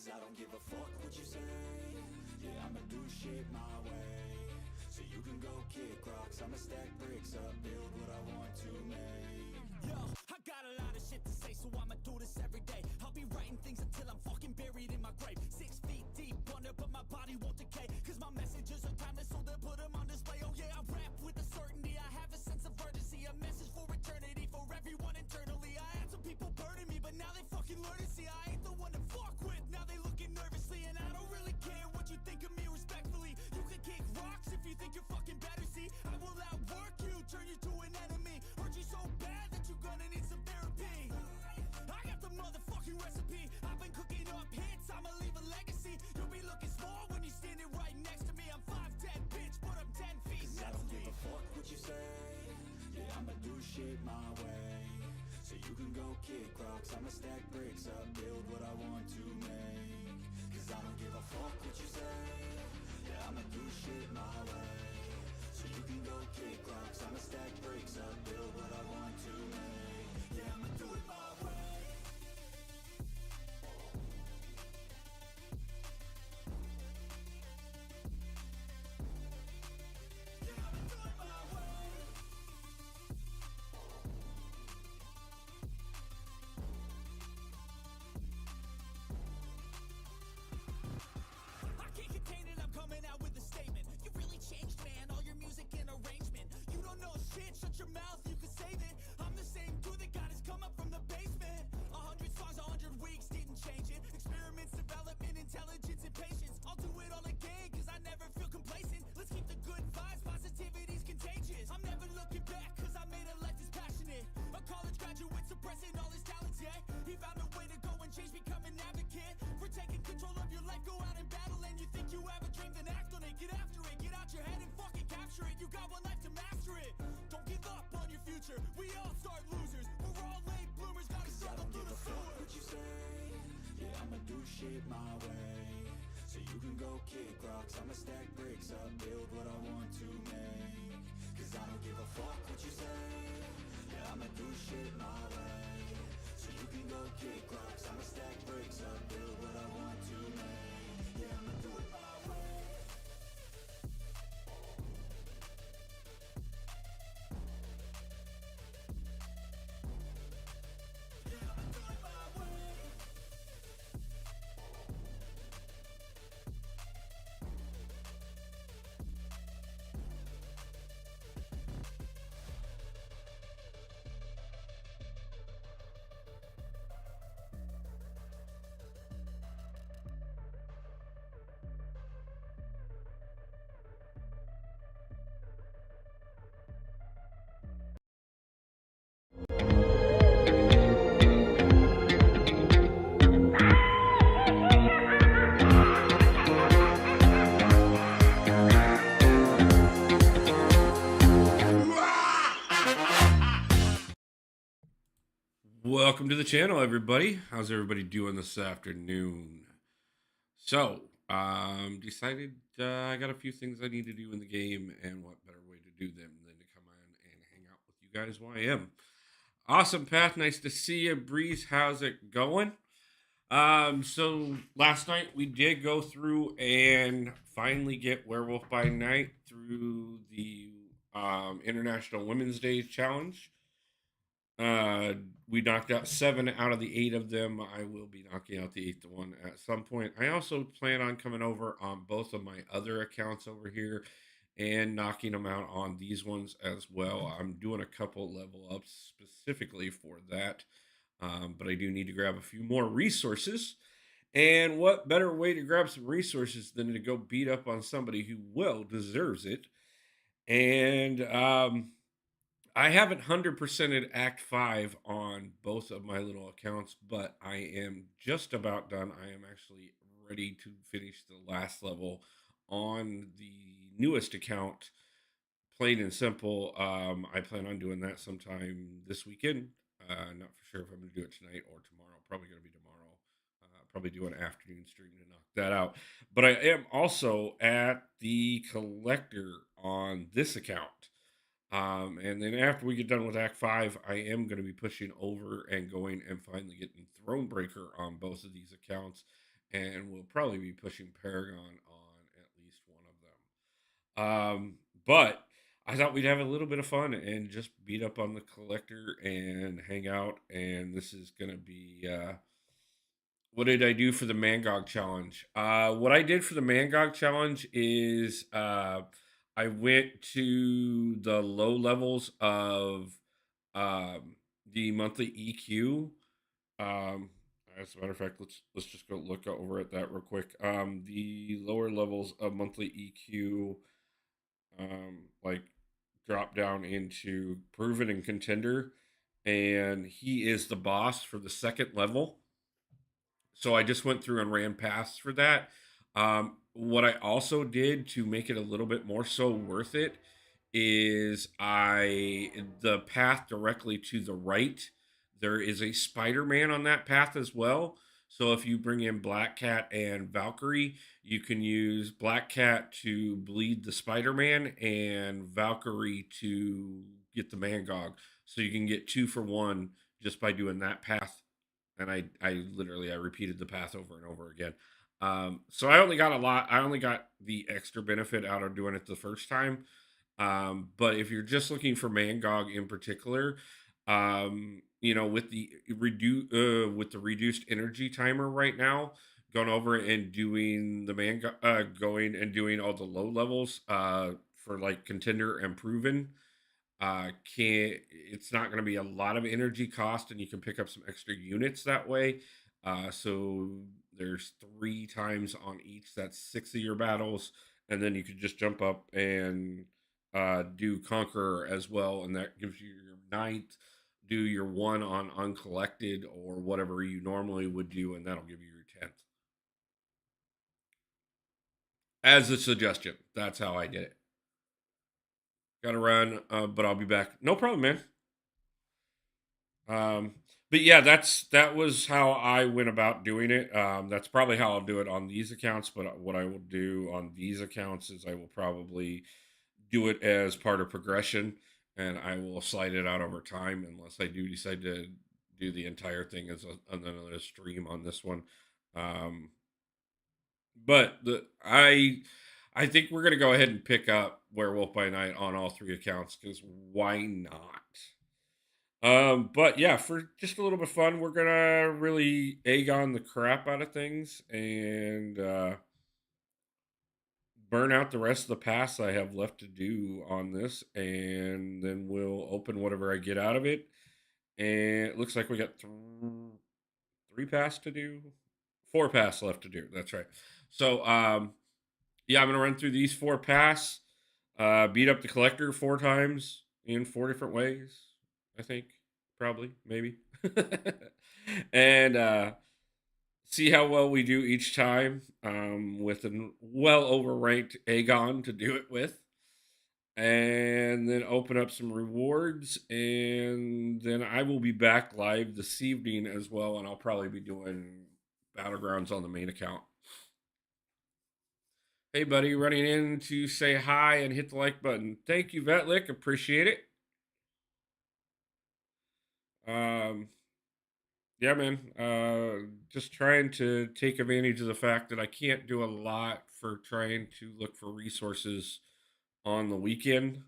Cause I don't give a fuck what you say. Yeah, I'ma do shit my way. So you can go kick rocks, I'ma stack bricks up, build what I want to make. Yo, I got a lot of shit to say, so I'ma do this every day. I'll be writing things until I'm fucking buried in my grave. 6 feet deep under, but my body won't decay. Cause my messages are timeless, so they'll put them on display. Oh yeah, I rap with a certainty, I have a sense of urgency. A message for eternity, for everyone internally. I had some people burning me, but now they fucking learn to see I ain't the one to fuck with. Now they looking nervously, and I don't really care what you think of me respectfully. You can kick rocks if you think you're fucking better. See, I will outwork you, turn you to an enemy. Hurt you so bad that you're gonna need some therapy. I got the motherfucking recipe. I've been cooking up hits, I'ma leave a legacy. You'll be looking small when you're standing right next to me. I'm 5'10", bitch, but I'm 10 feet next to me. I don't give a fuck what you say. Yeah, I'ma do shit my way. So you can go kick rocks, I'ma stack bricks up, build what I want to make. Cause I don't give a fuck what you say. Yeah, I'ma do shit my way. So you can go kick rocks, I'ma stack bricks up, build what I want to make. Yeah, I'ma do it my way. I can't contain it, I'm coming out with a statement. You really changed, man, all your music and arrangement. You don't know shit, shut your mouth, you can save it. I'm the same dude that got his come up from the basement. 100 songs, 100 weeks, didn't change it. Experiments, development, intelligence, and patience. I'll do it all again, cause I never feel complacent. Let's keep the good vibes, positivity's contagious. I'm never looking back, cause I made a life that's passionate. A college graduate suppressing all his talents, yeah. He found a way to go and change, become an advocate. For taking control of your life, go out and battle. And you think you have a dream, then act on it. Get after it, get out your head and fucking capture it. You got one life to master it. Don't give up on your future, we all start losers. We're all late bloomers, gotta struggle through the sewer. What you say? Yeah, I'ma do shit my way. So you can go kick rocks, I'ma stack bricks up, build what I want to make. Cause I don't give a fuck what you say. Yeah, I'ma do shit my way. So you can go kick rocks, I'ma stack bricks up, build what I want to make. Yeah, I'ma do it my way. Yeah, I'ma do it my way. Welcome to the channel, everybody. How's everybody doing this afternoon? So, decided I got a few things I need to do in the game, and what better way to do them than to come on and hang out with you guys while I am. Awesome, Pat. Nice to see you. Breeze, how's it going? So last night we did go through and finally get Werewolf by Night through the International Women's Day Challenge. We knocked out 7 out of the 8 of them. I will be knocking out the 8th one at some point. I also plan on coming over on both of my other accounts over here and knocking them out on these ones as well. I'm doing a couple level ups specifically for that, but I do need to grab a few more resources. And what better way to grab some resources than to go beat up on somebody who well deserves it? And I haven't 100%ed Act 5 on both of my little accounts, but I am just about done. I am actually ready to finish the last level on the newest account, plain and simple. I plan on doing that sometime this weekend. Not for sure if I'm going to do it tonight or tomorrow. Probably going to be tomorrow. Probably do an afternoon stream to knock that out. But I am also at the collector on this account. And then after we get done with Act 5, I am going to be pushing over and going and finally getting Thronebreaker on both of these accounts and we'll probably be pushing Paragon on at least one of them. But I thought we'd have a little bit of fun and just beat up on the collector and hang out. And this is gonna be what did I do for the Mangog challenge? What I did for the Mangog challenge is I went to the low levels of the monthly EQ. Um, as a matter of fact, let's just go look over at that real quick. The lower levels of monthly EQ, like drop down into proven and contender, and he is the boss for the second level. So I just went through and ran paths for that. What I also did to make it a little bit more so worth it is the path directly to the right. There is a Spider-Man on that path as well. So if you bring in Black Cat and Valkyrie, you can use Black Cat to bleed the Spider-Man and Valkyrie to get the Mangog. So you can get 2 for 1 just by doing that path. And I literally I repeated the path over and over again. So I only got a lot. I only got the extra benefit out of doing it the first time. But if you're just looking for Mangog in particular, with the reduced energy timer right now, going over and doing the Mangog, going and doing all the low levels for like contender and proven, can it's not going to be a lot of energy cost, and you can pick up some extra units that way. So there's 3 times on each. That's 6 of your battles, and then you could just jump up and do Conqueror as well, and that gives you your ninth. Do your 1 on uncollected or whatever you normally would do, and that'll give you your 10th. As a suggestion, that's how I did it. Got to run, but I'll be back. No problem, man. Um, but yeah, that was how I went about doing it. That's probably how I'll do it on these accounts. But what I will do on these accounts is I will probably do it as part of progression, and I will slide it out over time unless I do decide to do the entire thing as another stream on this one. Um, but I think we're gonna go ahead and pick up Werewolf by Night on all 3 accounts because why not? But yeah, for just a little bit of fun, we're gonna really egg on the crap out of things and burn out the rest of the pass I have left to do on this, and then we'll open whatever I get out of it. And it looks like we got 3 pass to do, 4 pass left to do. That's right. So yeah, I'm gonna run through these 4 pass, beat up the collector 4 times in 4 different ways. I think probably maybe, and see how well we do each time with a well overranked Aegon to do it with. And then open up some rewards. And then I will be back live this evening as well. And I'll probably be doing Battlegrounds on the main account. Hey, buddy, running in to say hi and hit the like button. Thank you, Vetlick. Appreciate it. Um, yeah, man. Just trying to take advantage of the fact that I can't do a lot for trying to look for resources on the weekend.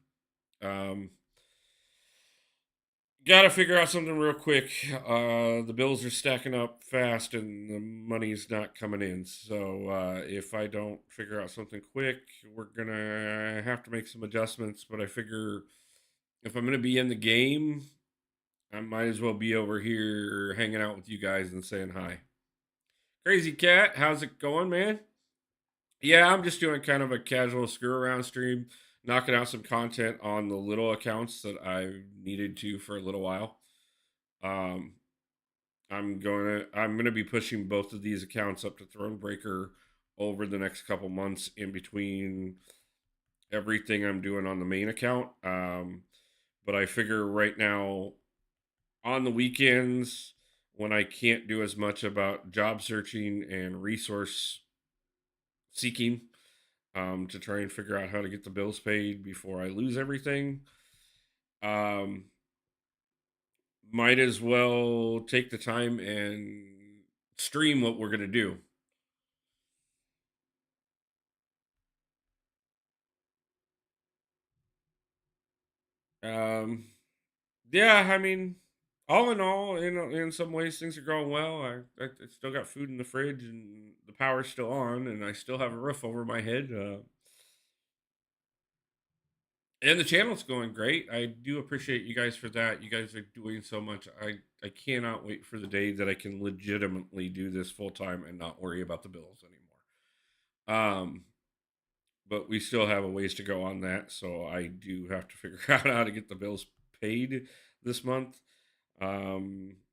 Um, Got to figure out something real quick. The bills are stacking up fast and the money's not coming in. So if I don't figure out something quick, we're going to have to make some adjustments. But I figure if I'm going to be in the game, I might as well be over here hanging out with you guys and saying hi. Crazy Cat, how's it going, man? Yeah, I'm just doing kind of a casual screw around stream, knocking out some content on the little accounts that I needed to for a little while. Um, I'm gonna be pushing both of these accounts up to Thronebreaker over the next couple months in between everything I'm doing on the main account. But I figure right now on the weekends when I can't do as much about job searching and resource seeking to try and figure out how to get the bills paid before I lose everything. Um, might as well take the time and stream what we're going to do. Um, yeah, I mean, all in all, in some ways, things are going well. I still got food in the fridge, and the power's still on, and I still have a roof over my head. And the channel's going great. I do appreciate you guys for that. You guys are doing so much. I cannot wait for the day that I can legitimately do this full time and not worry about the bills anymore. But we still have a ways to go on that, so I do have to figure out how to get the bills paid this month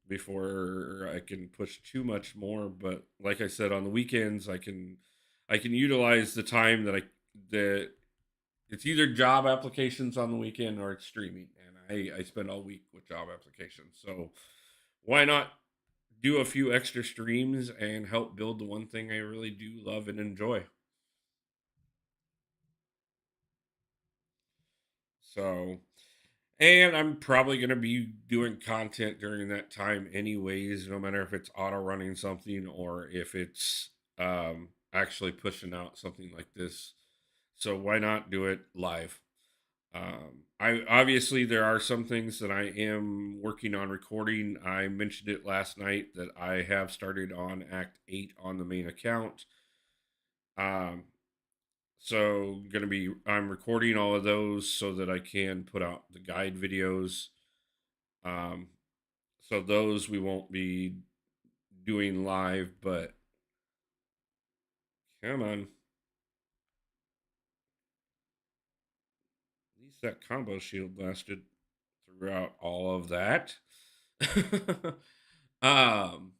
before I can push too much more. But like I said, on the weekends, I can utilize the time that it's either job applications on the weekend or it's streaming, and I spend all week with job applications. So why not do a few extra streams and help build the one thing I really do love and enjoy? So, and I'm probably going to be doing content during that time anyways, no matter if it's auto running something or if it's actually pushing out something like this. So why not do it live? I obviously there are some things that I am working on recording. I mentioned it last night that I have started on Act 8 on the main account. Um, so gonna be I'm recording all of those so that I can put out the guide videos. Um, so those we won't be doing live, but come on, at least that combo shield lasted throughout all of that. um,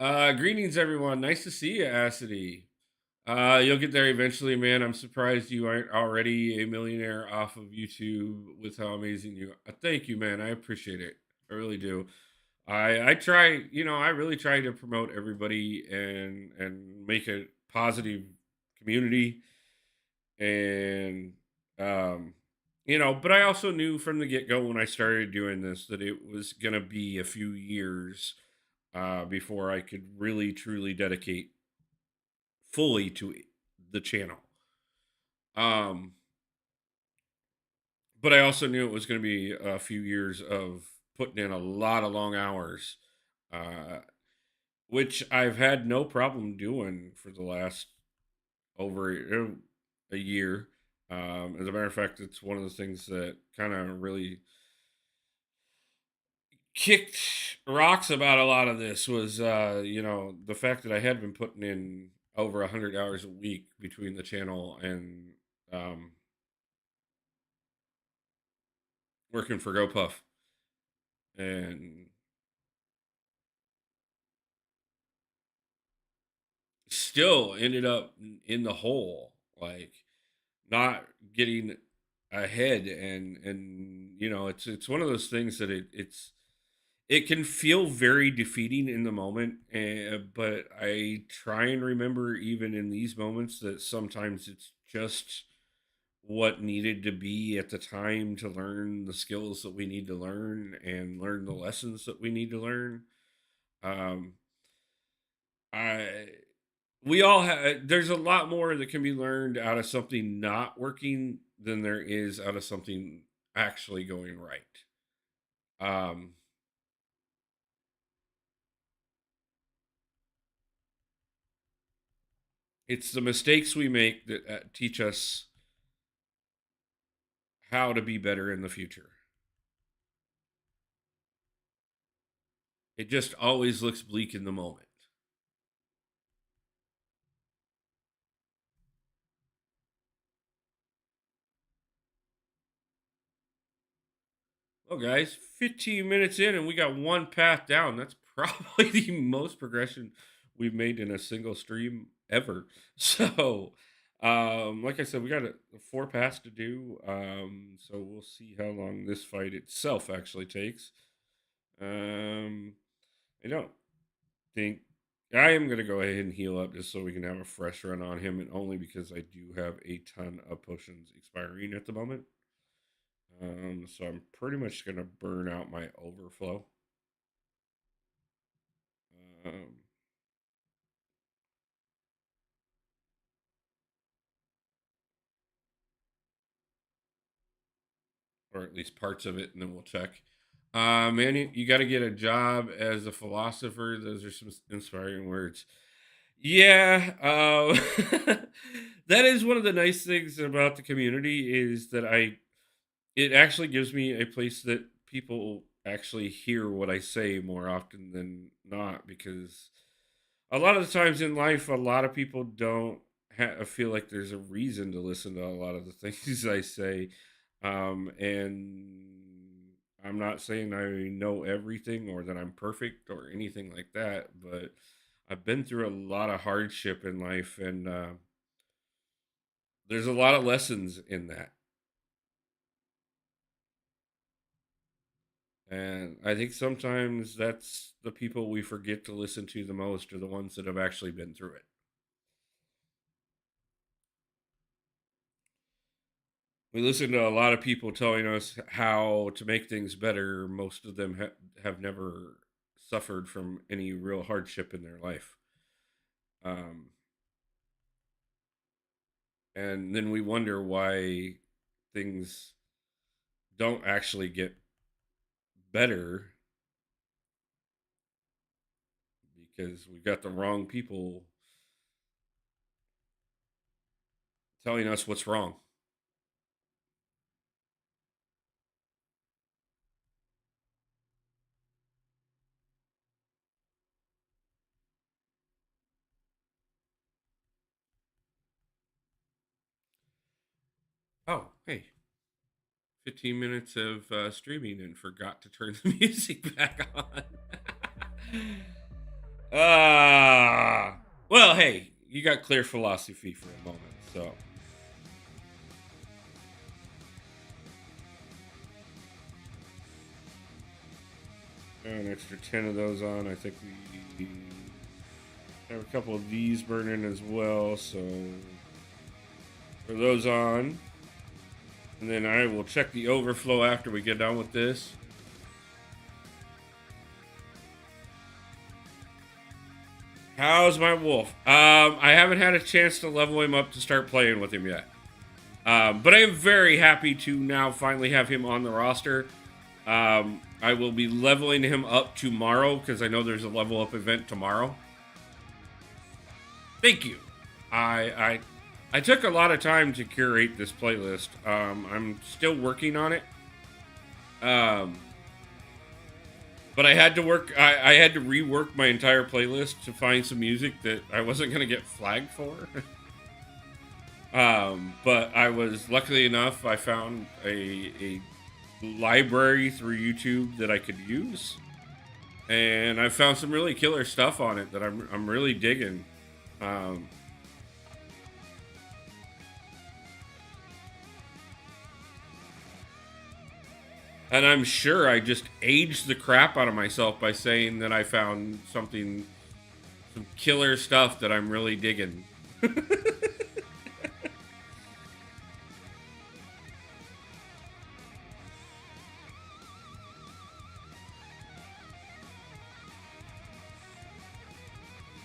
Greetings, everyone. Nice to see you, Acidy. You'll get there eventually, man. I'm surprised you aren't already a millionaire off of YouTube with how amazing you are. Thank you, man. I appreciate it. I really do. I try, I really try to promote everybody and make a positive community and um but I also knew from the get-go when I started doing this that it was going to be a few years before I could really truly dedicate fully to the channel. Um, but I also knew it was going to be a few years of putting in a lot of long hours, uh, which I've had no problem doing for the last over a year. As a matter of fact, it's one of the things that kind of really kicked rocks about a lot of this was, the fact that I had been putting in over 100 hours a week between the channel and um, working for GoPuff, and still ended up in the hole, like not getting ahead. And it's one of those things that it can feel very defeating in the moment, but I try and remember even in these moments that sometimes it's just what needed to be at the time to learn the skills that we need to learn and learn the lessons that we need to learn. Um, I we all have there's a lot more that can be learned out of something not working than there is out of something actually going right. Um, it's the mistakes we make that teach us how to be better in the future. It just always looks bleak in the moment. Well, guys, 15 minutes in and we got one path down. That's probably the most progression we've made in a single stream ever. So, like I said, we got four paths to do. So we'll see how long this fight itself actually takes. Um, I don't think I am going to go ahead and heal up just so we can have a fresh run on him, and only because I do have a ton of potions expiring at the moment. So I'm pretty much going to burn out my overflow. Um, or at least parts of it, and then we'll check. Man, you got to get a job as a philosopher. Those are some inspiring words. Yeah, that is one of the nice things about the community is that it actually gives me a place that people actually hear what I say more often than not because a lot of the times in life, a lot of people don't feel like there's a reason to listen to a lot of the things I say. And I'm not saying I know everything or that I'm perfect or anything like that, but I've been through a lot of hardship in life, and there's a lot of lessons in that. And I think sometimes that's the people we forget to listen to the most are the ones that have actually been through it. We listen to a lot of people telling us how to make things better. Most of them have never suffered from any real hardship in their life. Um, and then we wonder why things don't actually get better because we've got the wrong people telling us what's wrong. Oh, hey, 15 minutes of streaming and forgot to turn the music back on. Well, hey, you got clear philosophy for a moment, so an extra 10 of those on. I think we have a couple of these burning as well, so for those on. And then I will check the overflow after we get done with this. How's my wolf? I haven't had a chance to level him up to start playing with him yet. But I am very happy to now finally have him on the roster. I will be leveling him up tomorrow because I know there's a level up event tomorrow. Thank you. I took a lot of time to curate this playlist. I'm still working on it. But I had to work. I had to rework my entire playlist to find some music that I wasn't gonna get flagged for. But I was luckily enough. I found a library through YouTube that I could use, and I found some really killer stuff on it that I'm really digging. And I'm sure I just aged the crap out of myself by saying that I found some killer stuff that I'm really digging.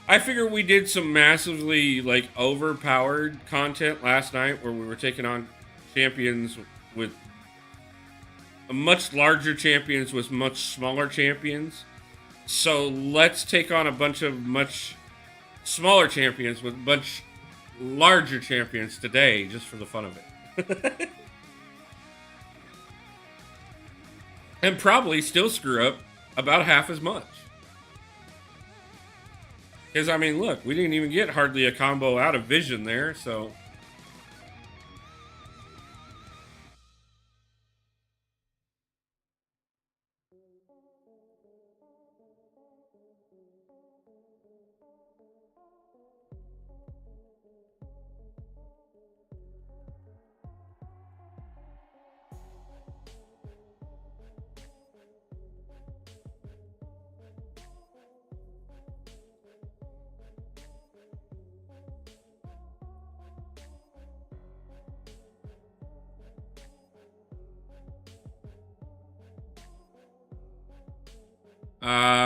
I figure we did some massively like overpowered content last night where we were taking on champions with much larger champions with much smaller champions. So let's take on a bunch of much smaller champions with much larger champions today, just for the fun of it. And probably still screw up about half as much. Because, I mean, look, we didn't even get hardly a combo out of Vision there, so...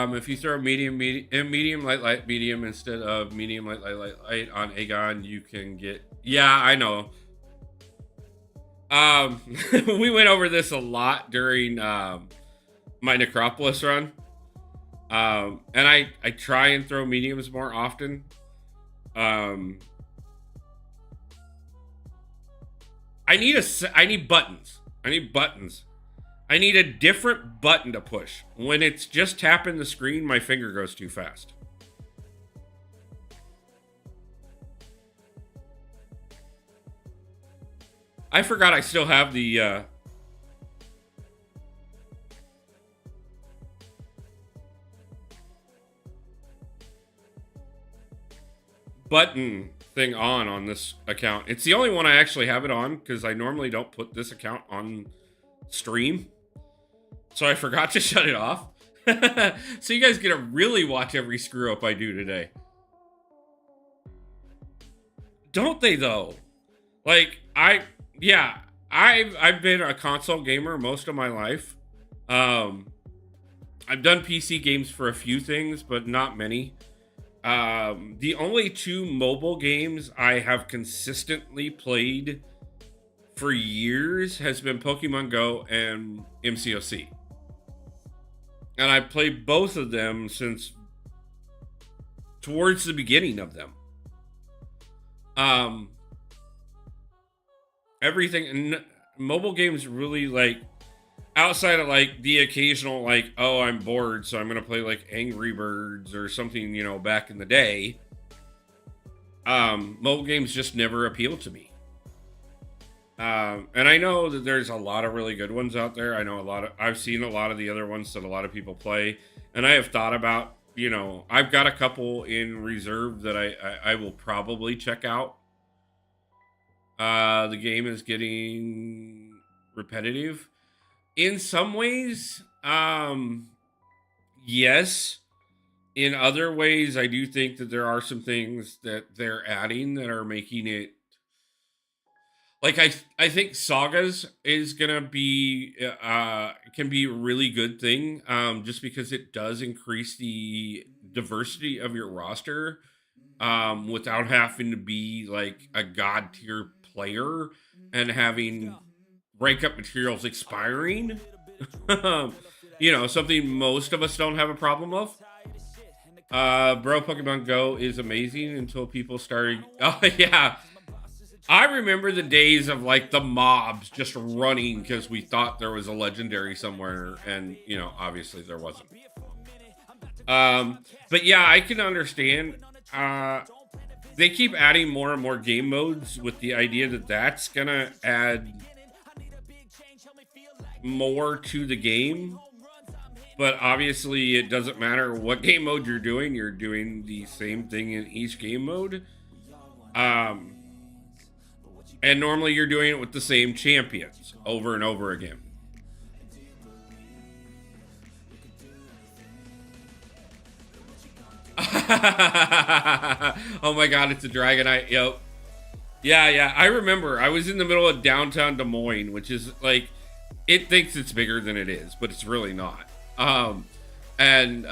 If you throw medium, light, medium instead of medium, light on Aegon, you can get. Yeah, I know. We went over this a lot during my Necropolis run. And I try and throw mediums more often. Um, I need buttons. I need buttons. I need a different button to push. When it's just tapping the screen, my finger goes too fast. I forgot I still have the button thing on this account. It's the only one I actually have it on because I normally don't put this account on stream. So I forgot to shut it off. So you guys get to really watch every screw up I do today. Don't they though? Like I've been a console gamer most of my life. I've done PC games for a few things, but not many. The only two mobile games I have consistently played for years has been Pokemon Go and MCOC. And I played both of them since towards the beginning of them. Everything mobile games really like outside of like the occasional like, oh, I'm bored, so I'm gonna play like Angry Birds or something, you know, back in the day. Mobile games just never appealed to me. And I know that there's a lot of really good ones out there. I've seen a lot of the other ones that a lot of people play, and I have thought about, you know, I've got a couple in reserve that I will probably check out. The game is getting repetitive in some ways. Yes. In other ways, I do think that there are some things that they're adding that are making it like I think Sagas is gonna be can be a really good thing, just because it does increase the diversity of your roster, without having to be like a god tier player and having rank up materials expiring. You know, something most of us don't have a problem of. Bro, Pokemon Go is amazing until people started. Oh yeah, I remember the days of like the mobs just running because we thought there was a legendary somewhere, and you know, obviously there wasn't. But yeah, I can understand. They keep adding more and more game modes with the idea that that's gonna add more to the game. But obviously, it doesn't matter what game mode you're doing the same thing in each game mode. And normally you're doing it with the same champions over and over again. Oh my god, it's a Dragonite. Yep. Yeah. I remember I was in the middle of downtown Des Moines, which is like, it thinks it's bigger than it is, but it's really not. And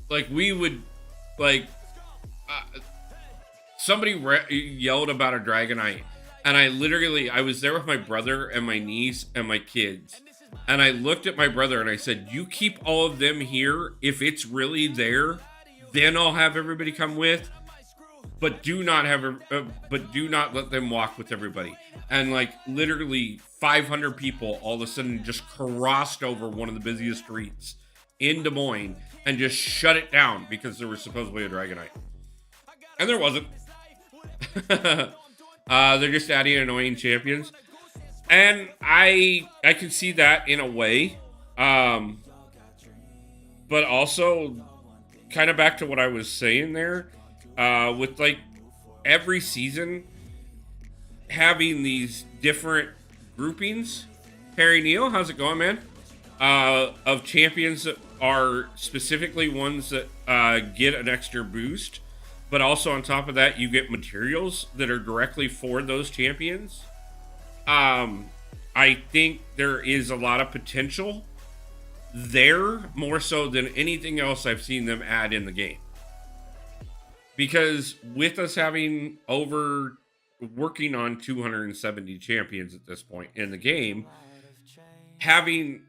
like we would like somebody yelled about a Dragonite, and I was there with my brother and my niece and my kids, and I looked at my brother and I said, "You keep all of them here. If it's really there, then I'll have everybody come with. But do not let them walk with everybody." And like literally 500 people all of a sudden just crossed over one of the busiest streets in Des Moines and just shut it down because there was supposedly a Dragonite, and there wasn't. They're just adding annoying champions, and I can see that in a way, but also kind of back to what I was saying there. With like every season having these different groupings. Harry Neal, how's it going, man? Of champions that are specifically ones that get an extra boost, but also on top of that, you get materials that are directly for those champions. I think there is a lot of potential there, more so than anything else I've seen them add in the game. Because with us having over working on 270 champions at this point in the game, having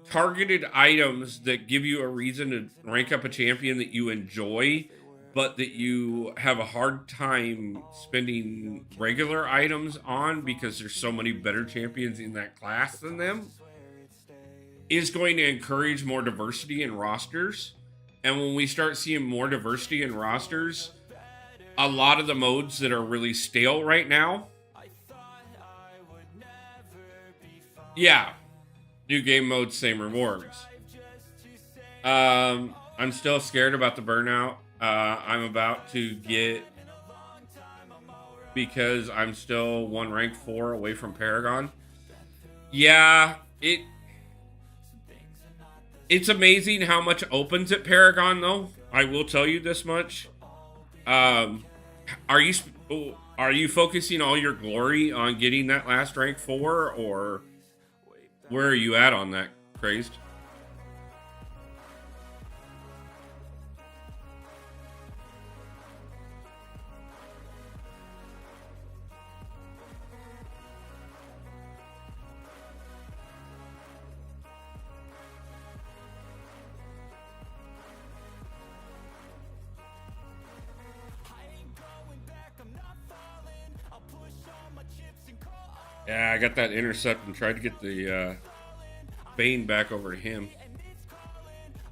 targeted items that give you a reason to rank up a champion that you enjoy, but that you have a hard time spending regular items on because there's so many better champions in that class than them, is going to encourage more diversity in rosters. And when we start seeing more diversity in rosters, a lot of the modes that are really stale right now, yeah, new game modes, same rewards. I'm still scared about the burnout I'm about to get, because I'm still one rank 4 away from Paragon. Yeah, it's amazing how much opens at Paragon, though. I will tell you this much. Are you focusing all your glory on getting that last rank 4, or where are you at on that, Crazed? Yeah, I got that intercept and tried to get the Bane back over to him.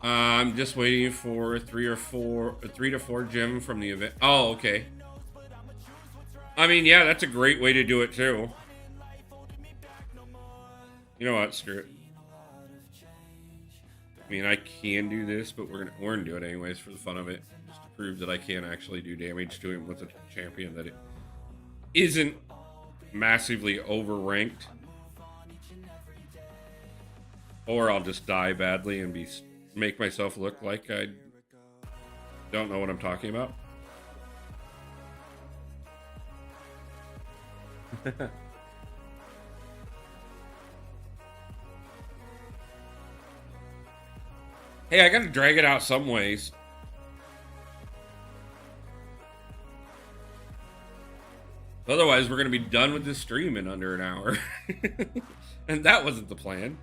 I'm just waiting for 3 to 4 gem from the event. Oh, okay. I mean, yeah, that's a great way to do it too. You know what? Screw it. I mean, I can do this, but we're gonna do it anyways for the fun of it, just to prove that I can actually do damage to him with a champion that it isn't massively overranked. Or I'll just die badly and make myself look like I don't know what I'm talking about. Hey, I gotta drag it out some ways. Otherwise, we're gonna be done with this stream in under an hour. And that wasn't the plan.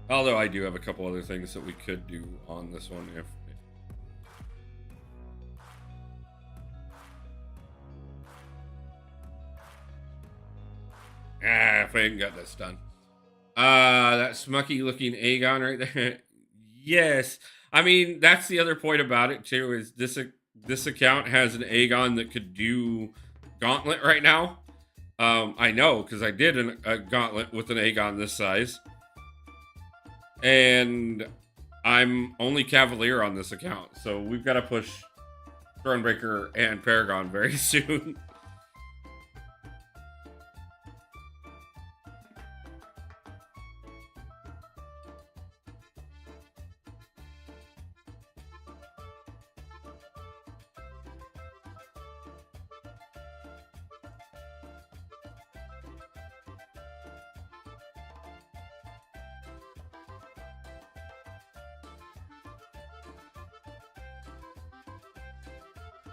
Although I do have a couple other things that we could do on this one if... if I hadn't got this done. That smucky looking Aegon right there. Yes. I mean, that's the other point about it too, is this account has an Aegon that could do Gauntlet right now. I know, because I did a Gauntlet with an Aegon this size. And I'm only Cavalier on this account, so we've got to push Thronebreaker and Paragon very soon.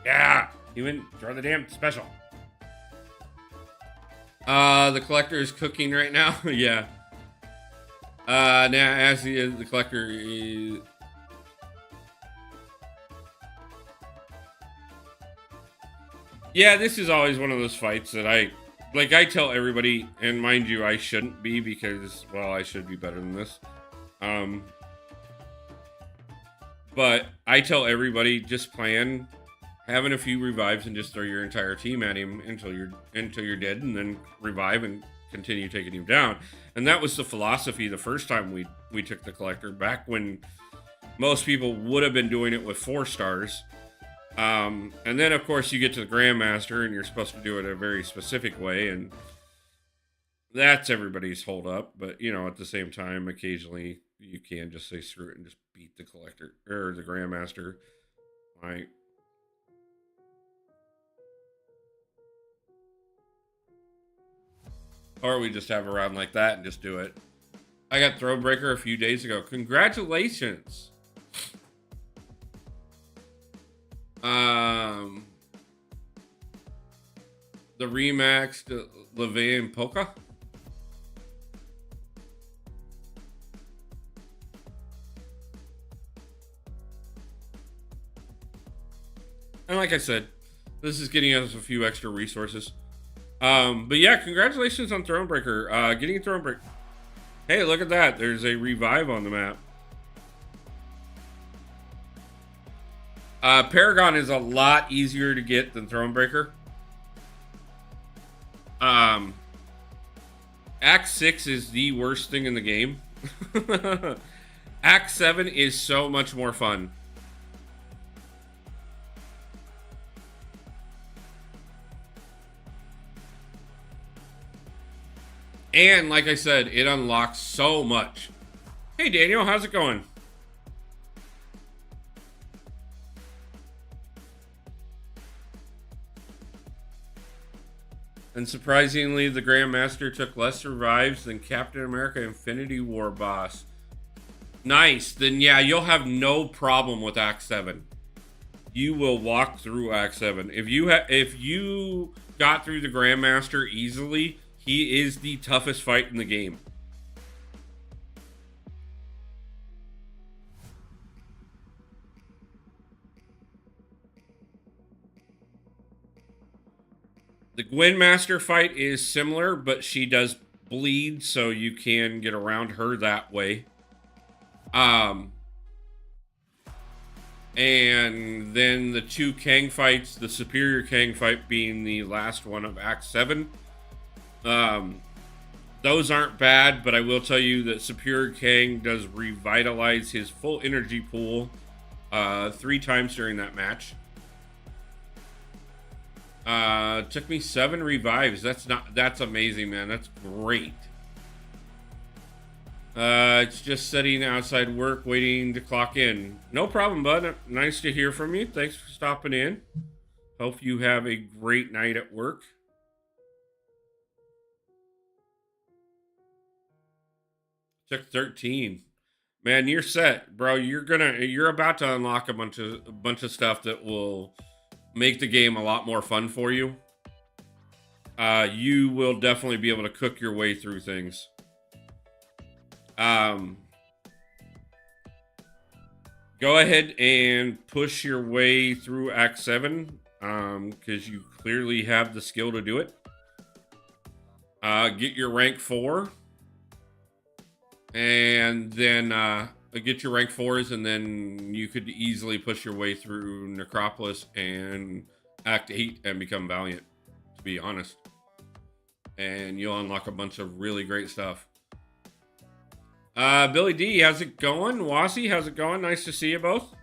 Yeah, human, draw the damn special. The collector is cooking right now. Yeah. Now as he is, the collector is. Yeah, this is always one of those fights that I tell everybody, and mind you, I shouldn't be, because, well, I should be better than this. But I tell everybody, just plan having a few revives and just throw your entire team at him until you're dead, and then revive and continue taking him down. And that was the philosophy the first time we took the collector, back when most people would have been doing it with 4 stars. And then of course you get to the Grandmaster and you're supposed to do it a very specific way, and that's everybody's hold up. But you know, at the same time, occasionally you can just say screw it and just beat the collector or the Grandmaster. Right. Or we just have a round like that and just do it. I got Thronebreaker a few days ago. Congratulations. The remaxed Levay and Polka. And like I said, this is getting us a few extra resources. But yeah, congratulations on Thronebreaker. Getting a Thronebreaker. Hey, look at that. There's a revive on the map. Paragon is a lot easier to get than Thronebreaker. Act 6 is the worst thing in the game. Act 7 is so much more fun. And like I said, it unlocks so much. Hey Daniel, how's it going? And surprisingly, the Grandmaster took less revives than Captain America Infinity War boss. Nice. Then yeah, you'll have no problem with Act 7. You will walk through Act 7. If you got through the Grandmaster easily, he is the toughest fight in the game. The Gwen Master fight is similar, but she does bleed, so you can get around her that way. And then the two Kang fights, the Superior Kang fight being the last one of Act 7. Those aren't bad, but I will tell you that Superior Kang does revitalize his full energy pool 3 times during that match. Took me 7 revives. That's amazing, man. That's great. It's just sitting outside work waiting to clock in. No problem, bud. Nice to hear from you. Thanks for stopping in. Hope you have a great night at work. Took 13. Man, you're set, bro. You're about to unlock a bunch of stuff that will make the game a lot more fun for you. You will definitely be able to cook your way through things. Go ahead and push your way through Act 7, because you clearly have the skill to do it. Get your rank 4. And then get your rank 4s, and then you could easily push your way through Necropolis and Act 8 and become Valiant, to be honest. And you'll unlock a bunch of really great stuff. Billy D, how's it going? Wasi, how's it going? Nice to see you both.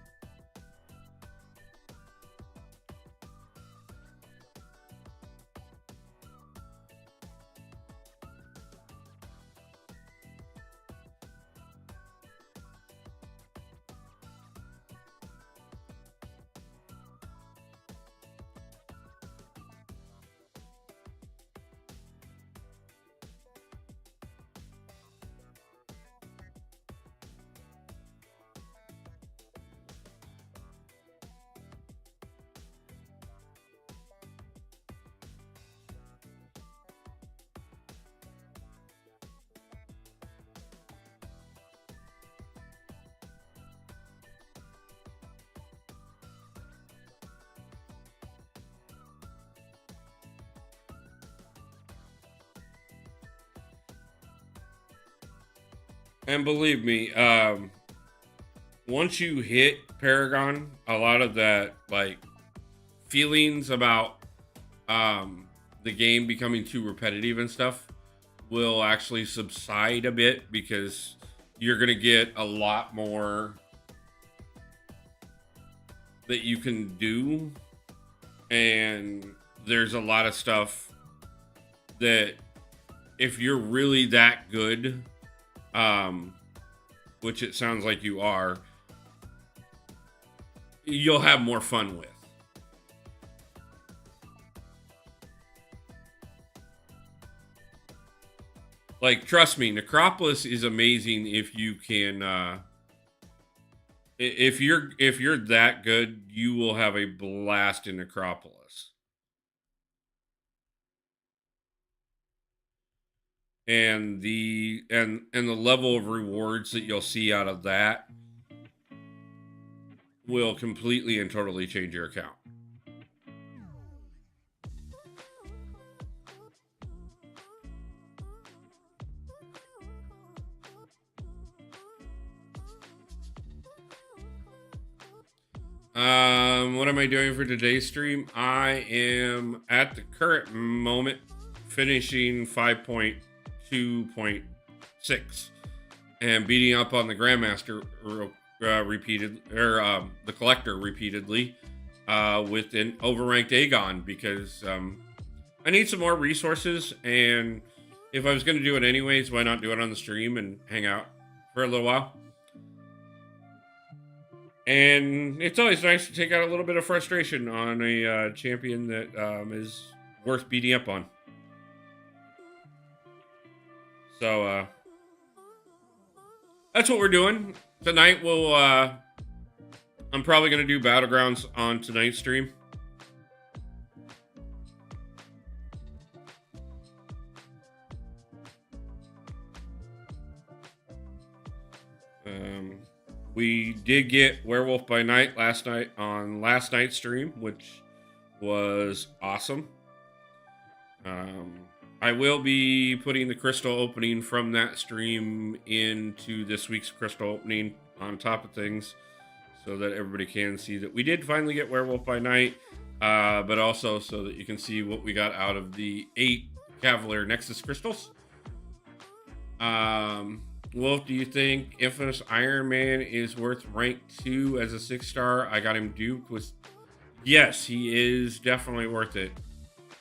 And believe me, once you hit Paragon, a lot of that like feelings about the game becoming too repetitive and stuff will actually subside a bit, because you're gonna get a lot more that you can do, and there's a lot of stuff that if you're really that good, which it sounds like you are, you'll have more fun with. Like, trust me, Necropolis is amazing if you can, if you're that good, you will have a blast in Necropolis. and the level of rewards that you'll see out of that will completely and totally change your account. What am I doing for today's stream? I am at the current moment finishing 5.2.6 and beating up on the Grandmaster the Collector repeatedly with an overranked Aegon because I need some more resources, and if I was going to do it anyways, why not do it on the stream and hang out for a little while? And it's always nice to take out a little bit of frustration on a champion that is worth beating up on. So that's what we're doing tonight. I'm probably going to do Battlegrounds on tonight's stream. We did get Werewolf by Night last night on last night's stream, which was awesome. I will be putting the crystal opening from that stream into this week's crystal opening on top of things so that everybody can see that we did finally get Werewolf by Night, but also so that you can see what we got out of the 8 Cavalier Nexus crystals. Wolf, do you think Infamous Iron Man is worth rank 2 as a 6-star? I got him duped with... Yes, he is definitely worth it.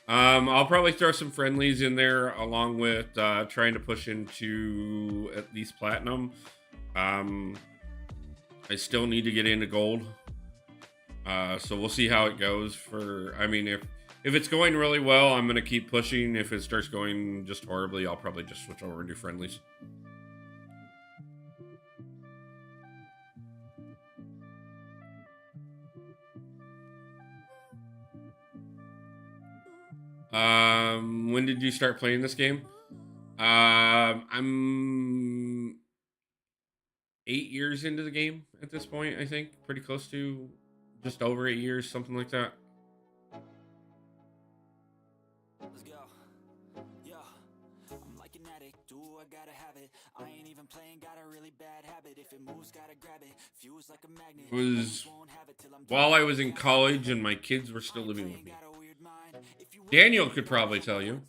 I'll probably throw some friendlies in there along with trying to push into at least Platinum. I still need to get into Gold. So we'll see how it goes for... I mean, if it's going really well, I'm going to keep pushing. If it starts going just horribly, I'll probably just switch over and do friendlies. When did you start playing this game? I'm 8 years into the game at this point, I think. Pretty close to just over 8 years, something like that. Let's go. Yo, I'm like an addict. Do I gotta have it? I ain't even playing, got a really bad habit. If it moves, gotta grab it. Fuse like a magnet. It was while I was in college and my kids were still living with me. Daniel could probably tell you.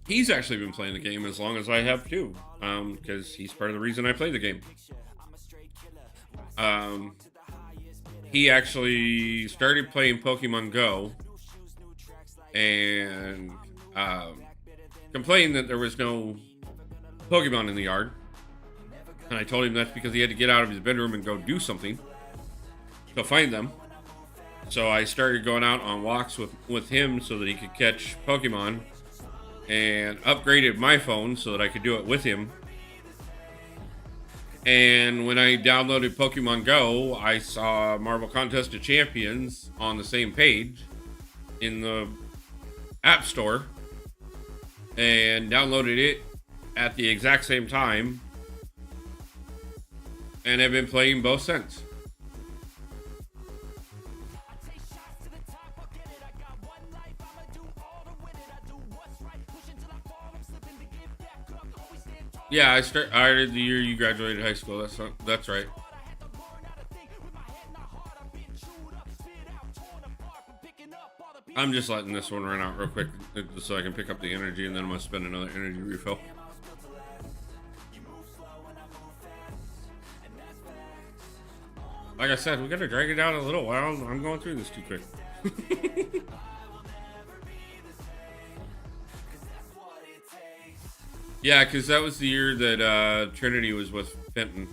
He's actually been playing the game as long as I have too, because he's part of the reason I play the game. He actually started playing Pokemon Go and complained that there was no Pokemon in the yard. And I told him that's because he had to get out of his bedroom and go do something to find them. So I started going out on walks with him so that he could catch Pokemon, and upgraded my phone so that I could do it with him. And when I downloaded Pokemon Go, I saw Marvel Contest of Champions on the same page in the App Store and downloaded it at the exact same time, and have been playing both since. Yeah, I started the year you graduated high school. That's right. I'm just letting this one run out real quick so I can pick up the energy, and then I'm gonna spend another energy refill. Like I said, we gotta drag it out a little while. I'm going through this too quick. Yeah, because that was the year that Trinity was with Fenton.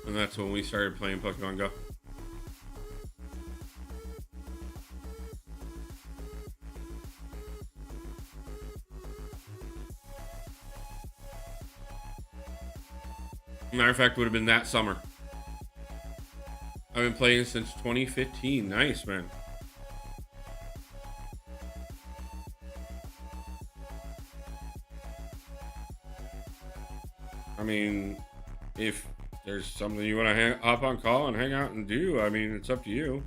And that's when we started playing Pokemon Go. Matter of fact, would have been that summer. I've been playing since 2015. Nice, man. I mean, if there's something you want to hop on call and hang out and do, I mean, it's up to you.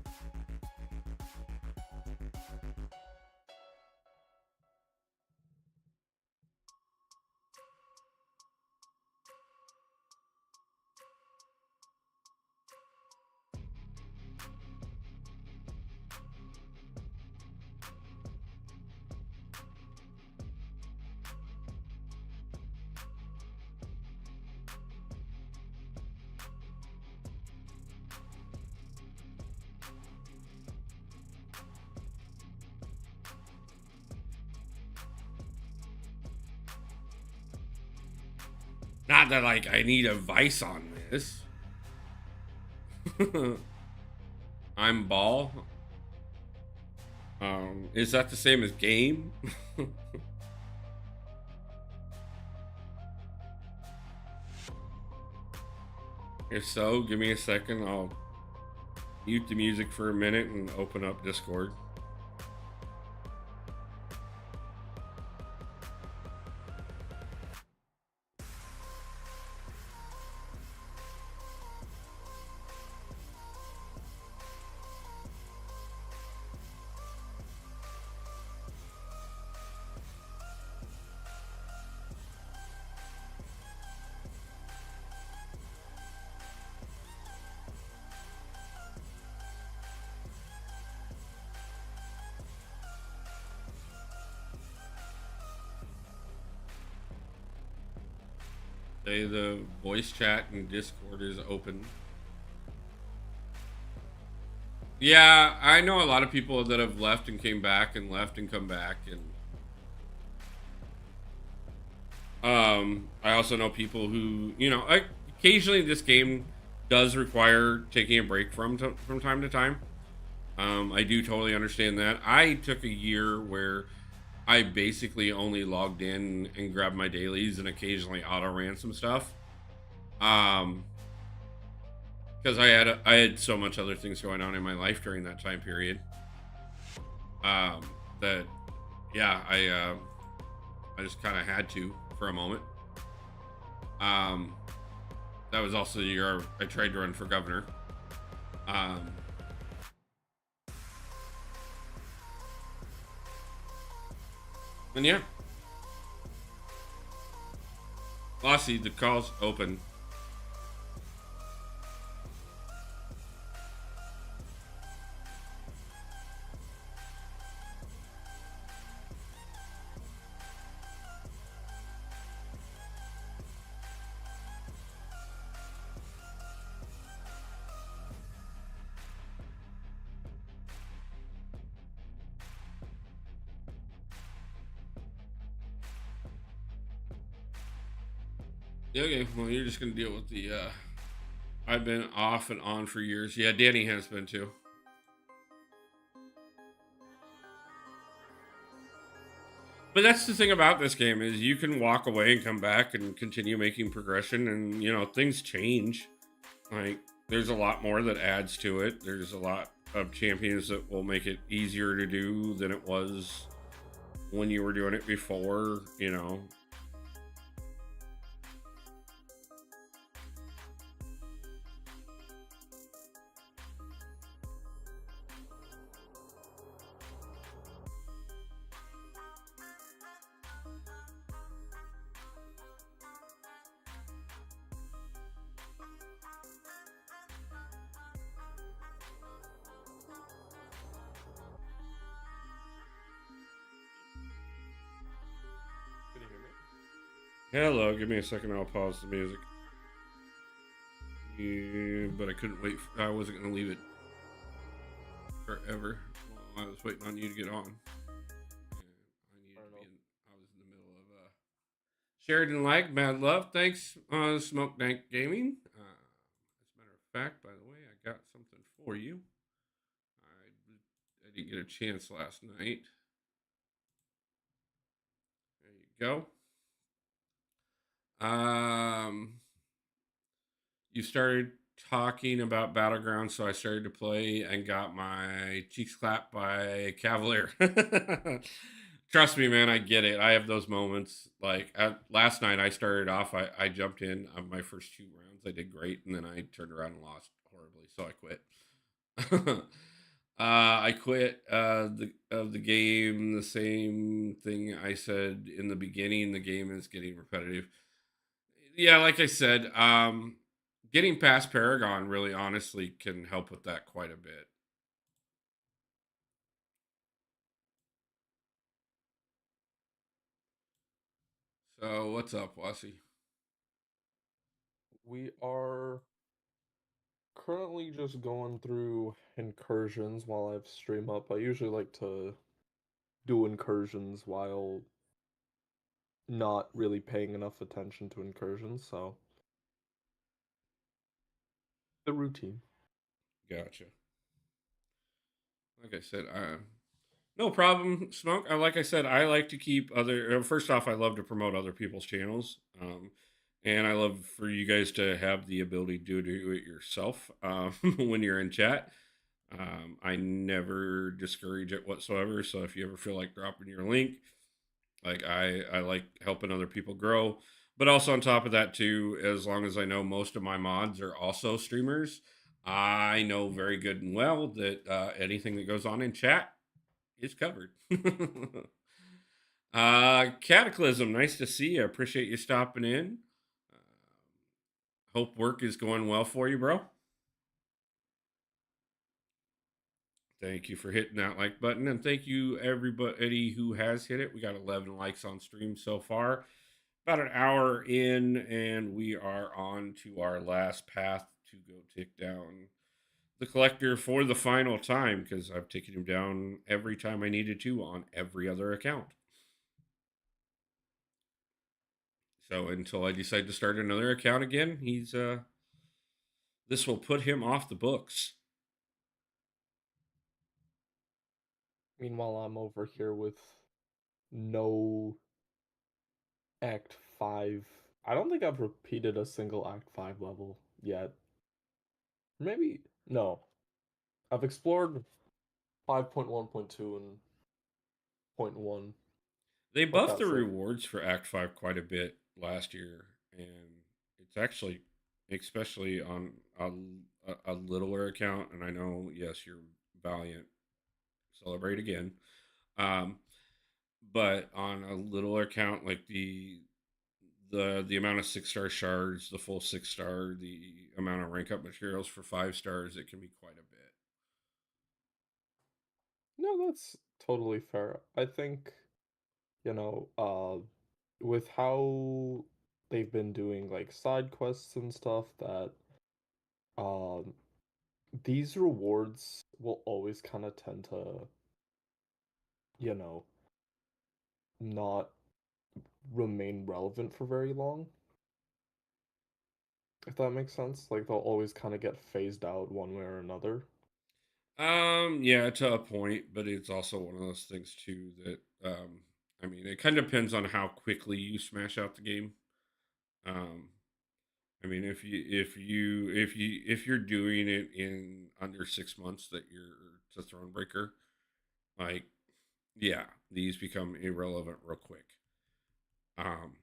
Not that like I need advice on this. I'm ball. Is that the same as game? If so, give me a second. I'll mute the music for a minute and open up Discord. Say the voice chat and Discord is open. Yeah, I know a lot of people that have left and came back and left and come back, and I also know people who, occasionally this game does require taking a break from time to time. I do totally understand that. I took a year where I basically only logged in and grabbed my dailies and occasionally auto ran some stuff. Um, because I had so much other things going on in my life during that time period. That yeah, I just kind of had to for a moment. Um, that was also the year I tried to run for governor. Um, and yeah, Lassie, the call's open. Yeah, okay, well, you're just gonna deal with the. I've been off and on for years. Yeah, Danny has been too. But that's the thing about this game is you can walk away and come back and continue making progression, and things change. Like there's a lot more that adds to it. There's a lot of champions that will make it easier to do than it was when you were doing it before. Hello, give me a second. I'll pause the music. Yeah, but I couldn't wait. I wasn't going to leave it forever while I was waiting on you to get on. I was in the middle of Sheridan Lag, Mad Love. Thanks, Smoke Dank Gaming. As a matter of fact, by the way, I got something for you. I didn't get a chance last night. There you go. You started talking about Battlegrounds, so I started to play and got my cheeks clapped by Cavalier. Trust me, man, I get it. I have those moments. Like last night, I started off. I jumped in on my first 2 rounds. I did great, and then I turned around and lost horribly, so I quit. I quit the game. The same thing I said in the beginning. The game is getting repetitive. Yeah, like I said, getting past Paragon really honestly can help with that quite a bit. So what's up, Wasi? We are currently just going through incursions while I have stream up. I usually like to do incursions while not really paying enough attention to incursions, so the routine. Gotcha. Like I said, no problem, Smoke. Like I said, I like to keep other. First off, I love to promote other people's channels, and I love for you guys to have the ability to do it yourself when you're in chat. I never discourage it whatsoever. So if you ever feel like dropping your link, like I like helping other people grow. But also on top of that too, as long as I know most of my mods are also streamers, I know very good and well that anything that goes on in chat is covered. Cataclysm, nice to see you. Appreciate you stopping in. Hope work is going well for you, bro. Thank you for hitting that like button, and thank you everybody who has hit it. We got 11 likes on stream so far. About an hour in, and we are on to our last path to go take down the collector for the final time because I've taken him down every time I needed to on every other account. So until I decide to start another account again, he's this will put him off the books. Meanwhile, I'm over here with no Act 5. I don't think I've repeated a single Act 5 level yet. Maybe, no. I've explored 5.1.2 and point 1, They but buffed the that's it. rewards for Act 5 quite a bit last year, and it's actually, especially on a littler account. And I know, yes, you're Valiant, celebrate again. Um, but on a littler account, like the amount of 6-star shards, the full 6-star, the amount of rank up materials for 5 stars, it can be quite a bit. No, that's totally fair. I think, with how they've been doing like side quests and stuff, that um these rewards will always kind of tend to, you know, not remain relevant for very long, if that makes sense. Like they'll always kind of get phased out one way or another. Yeah, to a point, but it's also one of those things too that I mean, it kind of depends on how quickly you smash out the game. Um, I mean, if you're doing it in under 6 months, that you're to Thronebreaker, like yeah, these become irrelevant real quick. Um,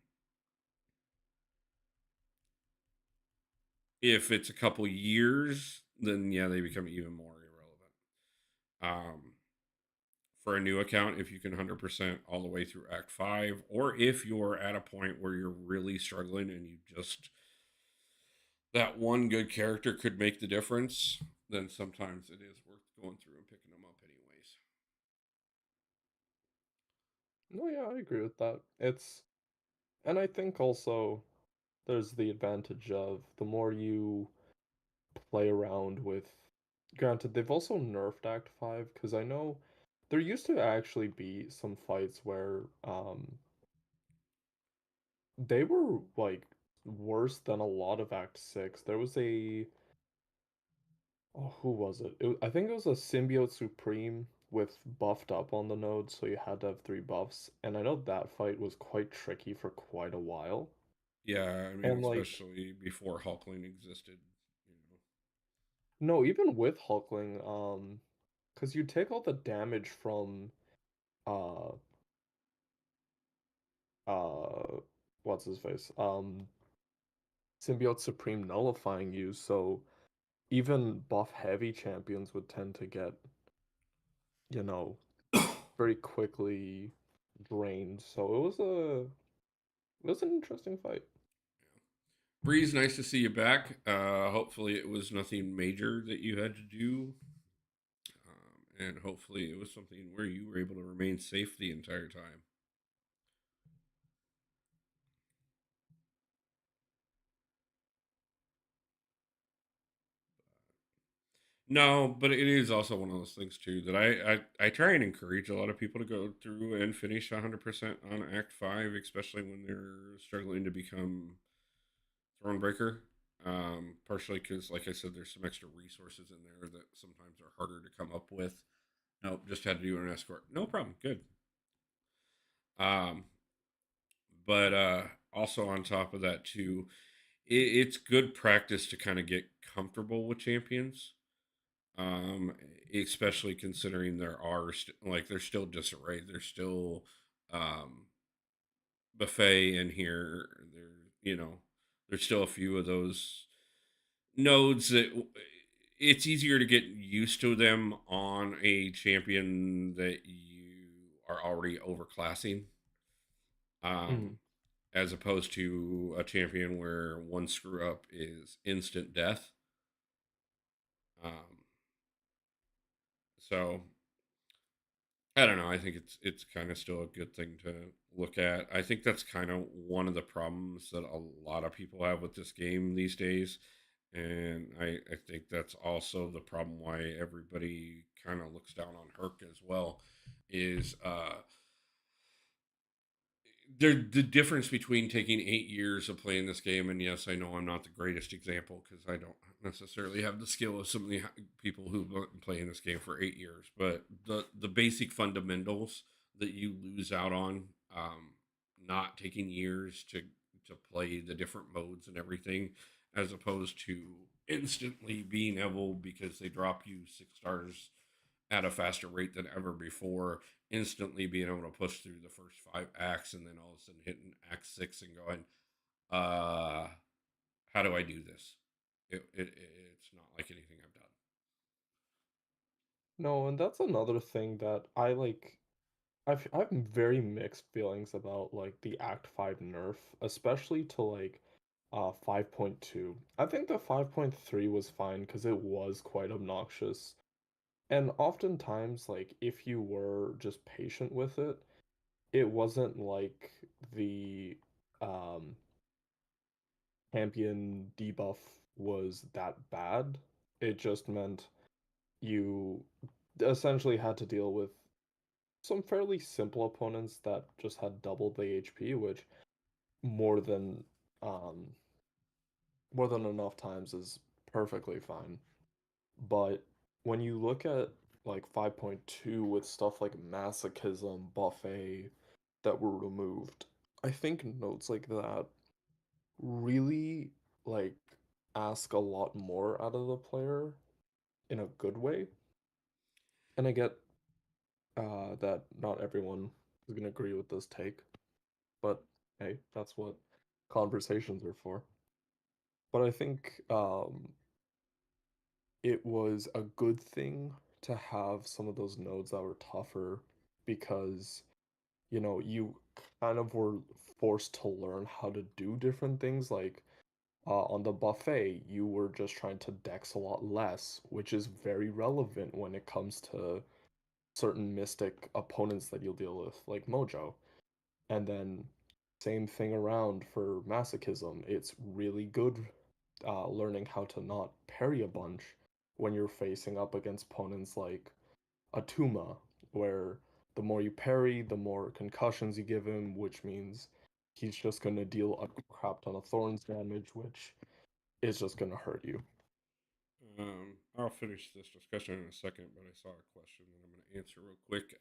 if it's a couple years, then yeah, they become even more irrelevant. For a new account, if you can 100% all the way through Act 5, or if you're at a point where you're really struggling and you just, that one good character could make the difference, then sometimes it is worth going through and picking them up, anyways. No, yeah, I agree with that. And I think also there's the advantage of the more you play around with. Granted, they've also nerfed Act 5 because I know there used to actually be some fights where they were like worse than a lot of Act 6. There was a, oh, who was it? I think it was a Symbiote Supreme with buffed up on the node, so you had to have 3 buffs. And I know that fight was quite tricky for quite a while. Yeah, I mean, And like, especially before Hulkling existed. No, even with Hulkling, because you take all the damage from uh uh what's his face? Symbiote Supreme nullifying you, so even buff heavy champions would tend to get, you know, very quickly drained. So it was an interesting fight. Breeze, nice to see you back. Hopefully, it was nothing major that you had to do, and hopefully, it was something where you were able to remain safe the entire time. No, but it is also one of those things too that I try and encourage a lot of people to go through and finish 100% on Act 5, especially when they're struggling to become Thronebreaker. Partially because, like I said, there's some extra resources in there that sometimes are harder to come up with. Nope, just had to do an escort. No problem. Good. Um, but also on top of that too, it's good practice to kind of get comfortable with champions. Um, Especially considering there are like there's still disarray. There's still um buffet in here. There, you know, there's still a few of those nodes that it's easier to get used to them on a champion that you are already overclassing. Mm. Um, as opposed to a champion where one screw up is instant death. Um, so I don't know. I think it's kind of still a good thing to look at. I think that's kind of one of the problems that a lot of people have with this game these days, and I think that's also the problem why everybody kind of looks down on Herc as well. Is the difference between taking 8 years of playing this game, and yes, I know I'm not the greatest example because I don't necessarily have the skill of some of the people who've been playing this game for 8 years, but the basic fundamentals that you lose out on, not taking years to play the different modes and everything, as opposed to instantly being able because they drop you 6 stars at a faster rate than ever before, instantly being able to push through the first 5 acts and then all of a sudden hitting act 6 and going, uh, how do I do this? It's not like anything I've done. No, and that's another thing that I like. I have very mixed feelings about like the Act 5 nerf, especially to like 5.2. I think the 5.3 was fine because it was quite obnoxious. And oftentimes, like, if you were just patient with it, it wasn't like the um, champion debuff was that bad. It just meant you essentially had to deal with some fairly simple opponents that just had double the HP, which more than um more than enough times is perfectly fine. But when you look at like 5.2 with stuff like masochism, buffet that were removed, I think notes like that really like ask a lot more out of the player in a good way. And I get that not everyone is gonna agree with this take, but hey, that's what conversations are for. But I think it was a good thing to have some of those nodes that were tougher because, you know, you kind of were forced to learn how to do different things. Like on the buffet, you were just trying to dex a lot less, which is very relevant when it comes to certain mystic opponents that you'll deal with, like Mojo. And then same thing around for masochism. It's really good learning how to not parry a bunch when you're facing up against opponents like Atuma, where the more you parry, the more concussions you give him, which means he's just going to deal a crap ton of thorns damage, which is just going to hurt you. I'll finish this discussion in a second, but I saw a question that I'm going to answer real quick.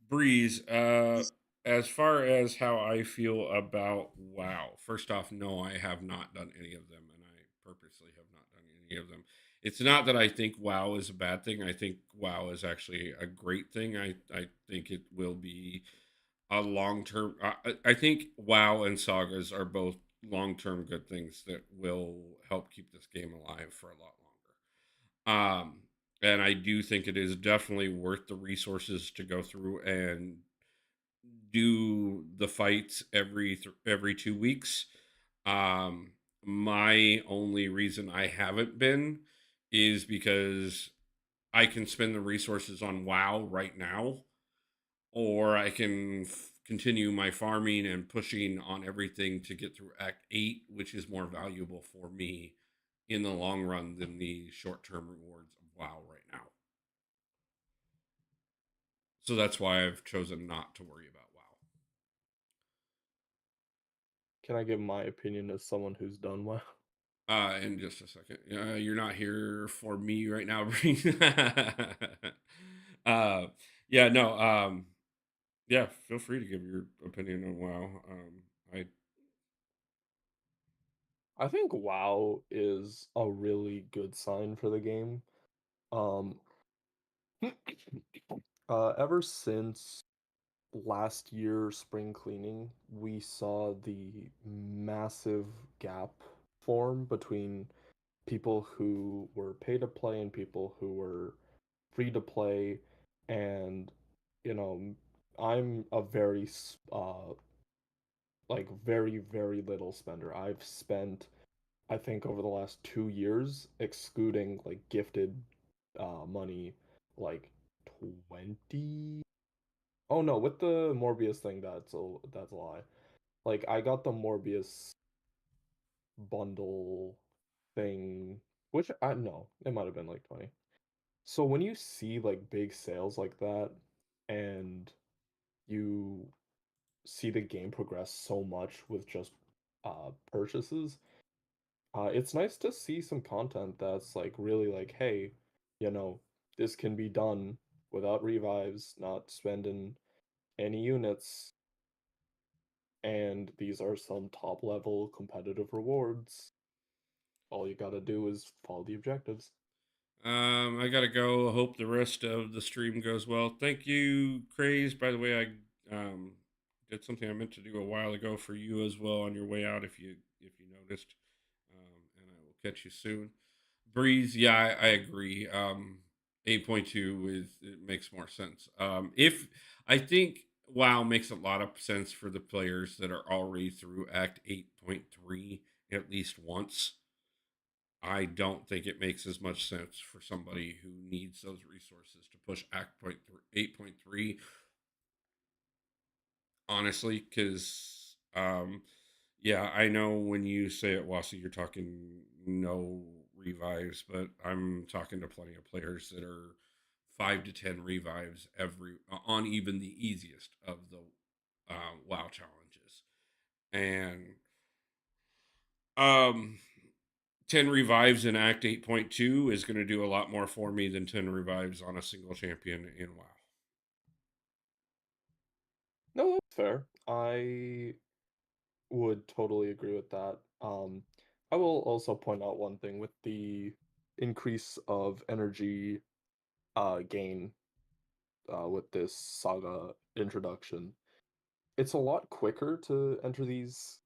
Breeze, as far as how I feel about WoW, first off, no, I have not done any of them, and I purposely have not done any of them. It's not that I think WoW is a bad thing. I think WoW is actually a great thing. I think it will be a long term. I think WoW and sagas are both long term good things that will help keep this game alive for a lot longer. And I do think it is definitely worth the resources to go through and do the fights every 2 weeks. My only reason I haven't been is because I can spend the resources on WoW right now, or I can continue my farming and pushing on everything to get through Act 8, which is more valuable for me in the long run than the short term rewards of WoW right now. So that's why I've chosen not to worry about WoW. Can I give my opinion as someone who's done well? In just a second. You're not here for me right now, Bree. uh, yeah, no. Yeah, feel free to give your opinion on WoW. I I think WoW is a really good sign for the game. Um, ever since last year spring cleaning, we saw the massive gap form between people who were pay to play and people who were free to play. And you know, I'm a like very little spender. I've spent, I think, over the last 2 years, excluding like gifted money, like 20. Oh no, with the Morbius thing, that's a lie. Like I got the Morbius bundle thing, which I no, it might have been like 20. So when you see like big sales like that and you see the game progress so much with just purchases, it's nice to see some content that's like really like, hey, you know, this can be done without revives, not spending any units, and these are some top level competitive rewards. All you gotta do is follow the objectives. I gotta go. Hope the rest of the stream goes well. Thank you, Craze. By the way, I did something I meant to do a while ago for you as well on your way out. If you noticed, and I will catch you soon. Breeze, yeah, I agree. 8.2 is it makes more sense. If I think WoW makes a lot of sense for the players that are already through Act 8.3 at least once. I don't think it makes as much sense for somebody who needs those resources to push Act point 8.3. Honestly, because yeah, I know when you say it, Wasi, you're talking no revives, but I'm talking to plenty of players that are 5 to 10 revives every on even the easiest of the WoW challenges, and um 10 revives in Act 8.2 is going to do a lot more for me than 10 revives on a single champion in WoW. No, that's fair. I would totally agree with that. I will also point out one thing with the increase of energy gain with this saga introduction. It's a lot quicker to enter these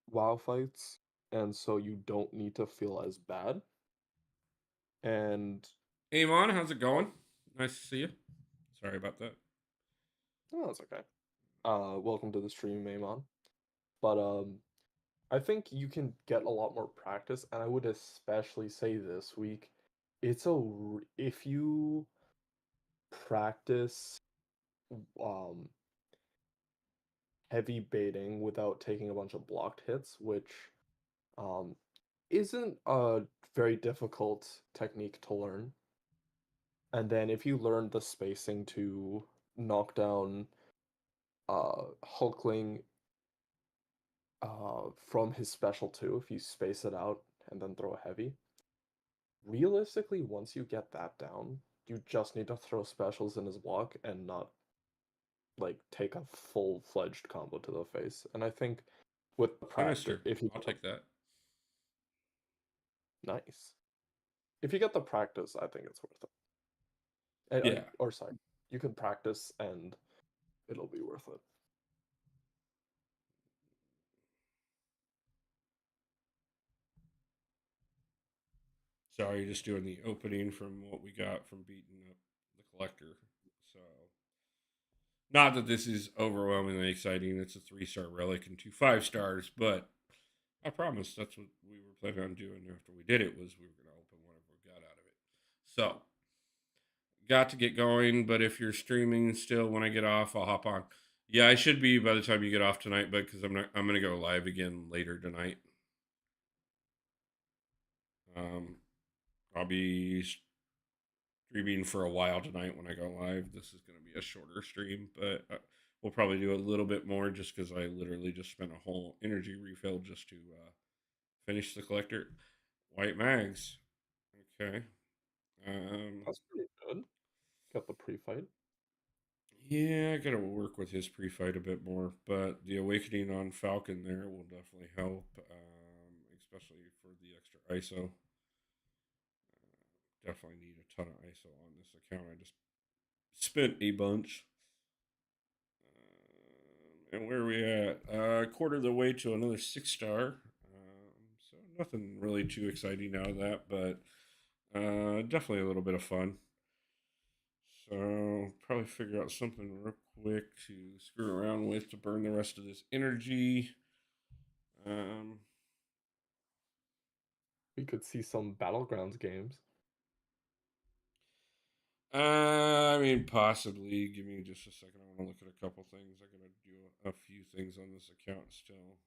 WoW fights, and so you don't need to feel as bad. And Amon, how's it oh, going? Nice to see you. Sorry about that. no, that's okay. Welcome to the stream, Amon. But I think you can get a lot more practice, and I would especially say this week, if you practice um heavy baiting without taking a bunch of blocked hits, which um isn't a very difficult technique to learn. And then if you learn the spacing to knock down Hulkling from his special too, if you space it out and then throw a heavy, realistically, once you get that down, you just need to throw specials in his block and not like take a full-fledged combo to the face. And I think with the practice, Sinister. if you I'll put take that. Nice. If you get the practice, I think it's worth it. Yeah. Or sorry, you can practice and it'll be worth it. Sorry, just doing the opening from what we got from beating up the collector. So, not that this is overwhelmingly exciting. It's a 3-star relic and 2 5-stars, but I promise that's what we were planning on doing after we did it was we were going to open whatever we got out of it. So, got to get going, but if you're streaming still when I get off, I'll hop on. Yeah, I should be by the time you get off tonight, but because I'm going to go live again later tonight. Um, I'll be streaming for a while tonight when I go live. This is going to be a shorter stream, but we'll probably do a little bit more just because I literally just spent a whole energy refill just to finish the collector. White mags. Okay. That's pretty good. Got the pre-fight. Yeah, I got to work with his pre-fight a bit more, but the awakening on Falcon there will definitely help, especially for the extra ISO. Definitely need a ton of ISO on this account. I just spent a bunch. And where are we at? Quarter of the way to another 6-star. So nothing really too exciting out of that, but definitely a little bit of fun. So probably figure out something real quick to screw around with to burn the rest of this energy. We could see some Battlegrounds games. I mean, possibly. Give me just a second. I want to look at a couple things. I gotta do a few things on this account still.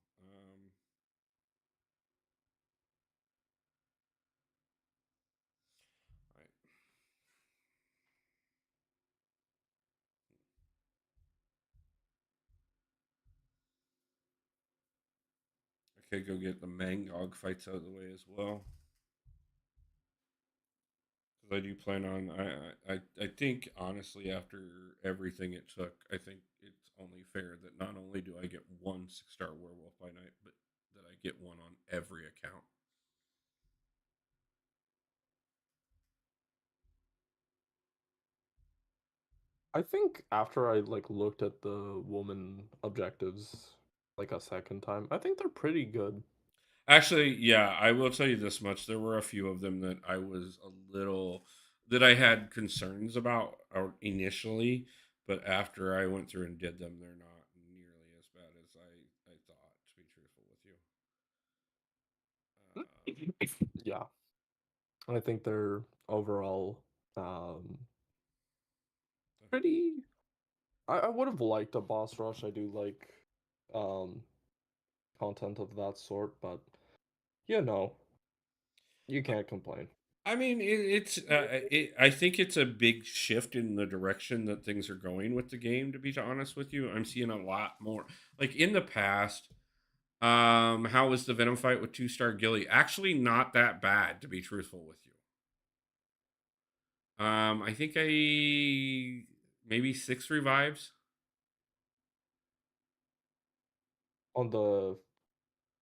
Right. Okay, go get the Mangog fights out of the way as well. Because I do plan on. I think honestly, after everything it took, I think it's only fair that not only do I get one 6-star werewolf by night, but that I get one on every account. I think after I looked at the woman objectives like a second time, I think they're pretty good. Actually, yeah, I will tell you this much. There were a few of them that I was a little that I had concerns about initially, but after I went through and did them, they're not nearly as bad as I thought, to be truthful with you. Yeah. I think they're overall um pretty I would have liked a boss rush. I do like um content of that sort, but you know, you can't complain. I mean, I think it's a big shift in the direction that things are going with the game. To be honest with you, I'm seeing a lot more. Like in the past, how was the Venom fight with 2-star Gilly? Actually, not that bad. To be truthful with you, I think I maybe 6 revives. On the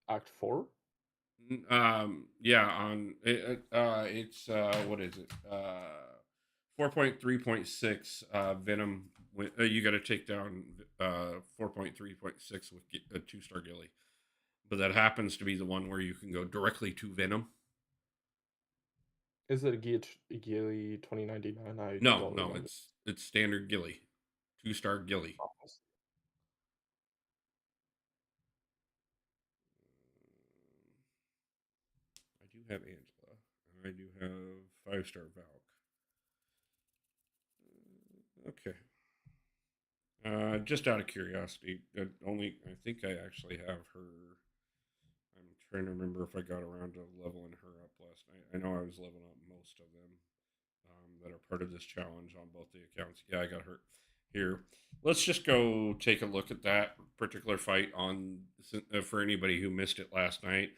Act 4? Yeah, on it's what is it? 4.3.6 Venom. You got to take down 4.3.6 with a 2-star Gilly, but that happens to be the one where you can go directly to Venom. Is it a Geely 2099? I No, don't no, remember. it's standard Gilly, 2-star Gilly. I do have Angela, and I do have 5-star Valk. Okay. Just out of curiosity, I think I actually have her. I'm trying to remember if I got around to leveling her up last night. I know I was leveling up most of them that are part of this challenge on both the accounts. Yeah, I got her here. Let's just go take a look at that particular fight on for anybody who missed it last night.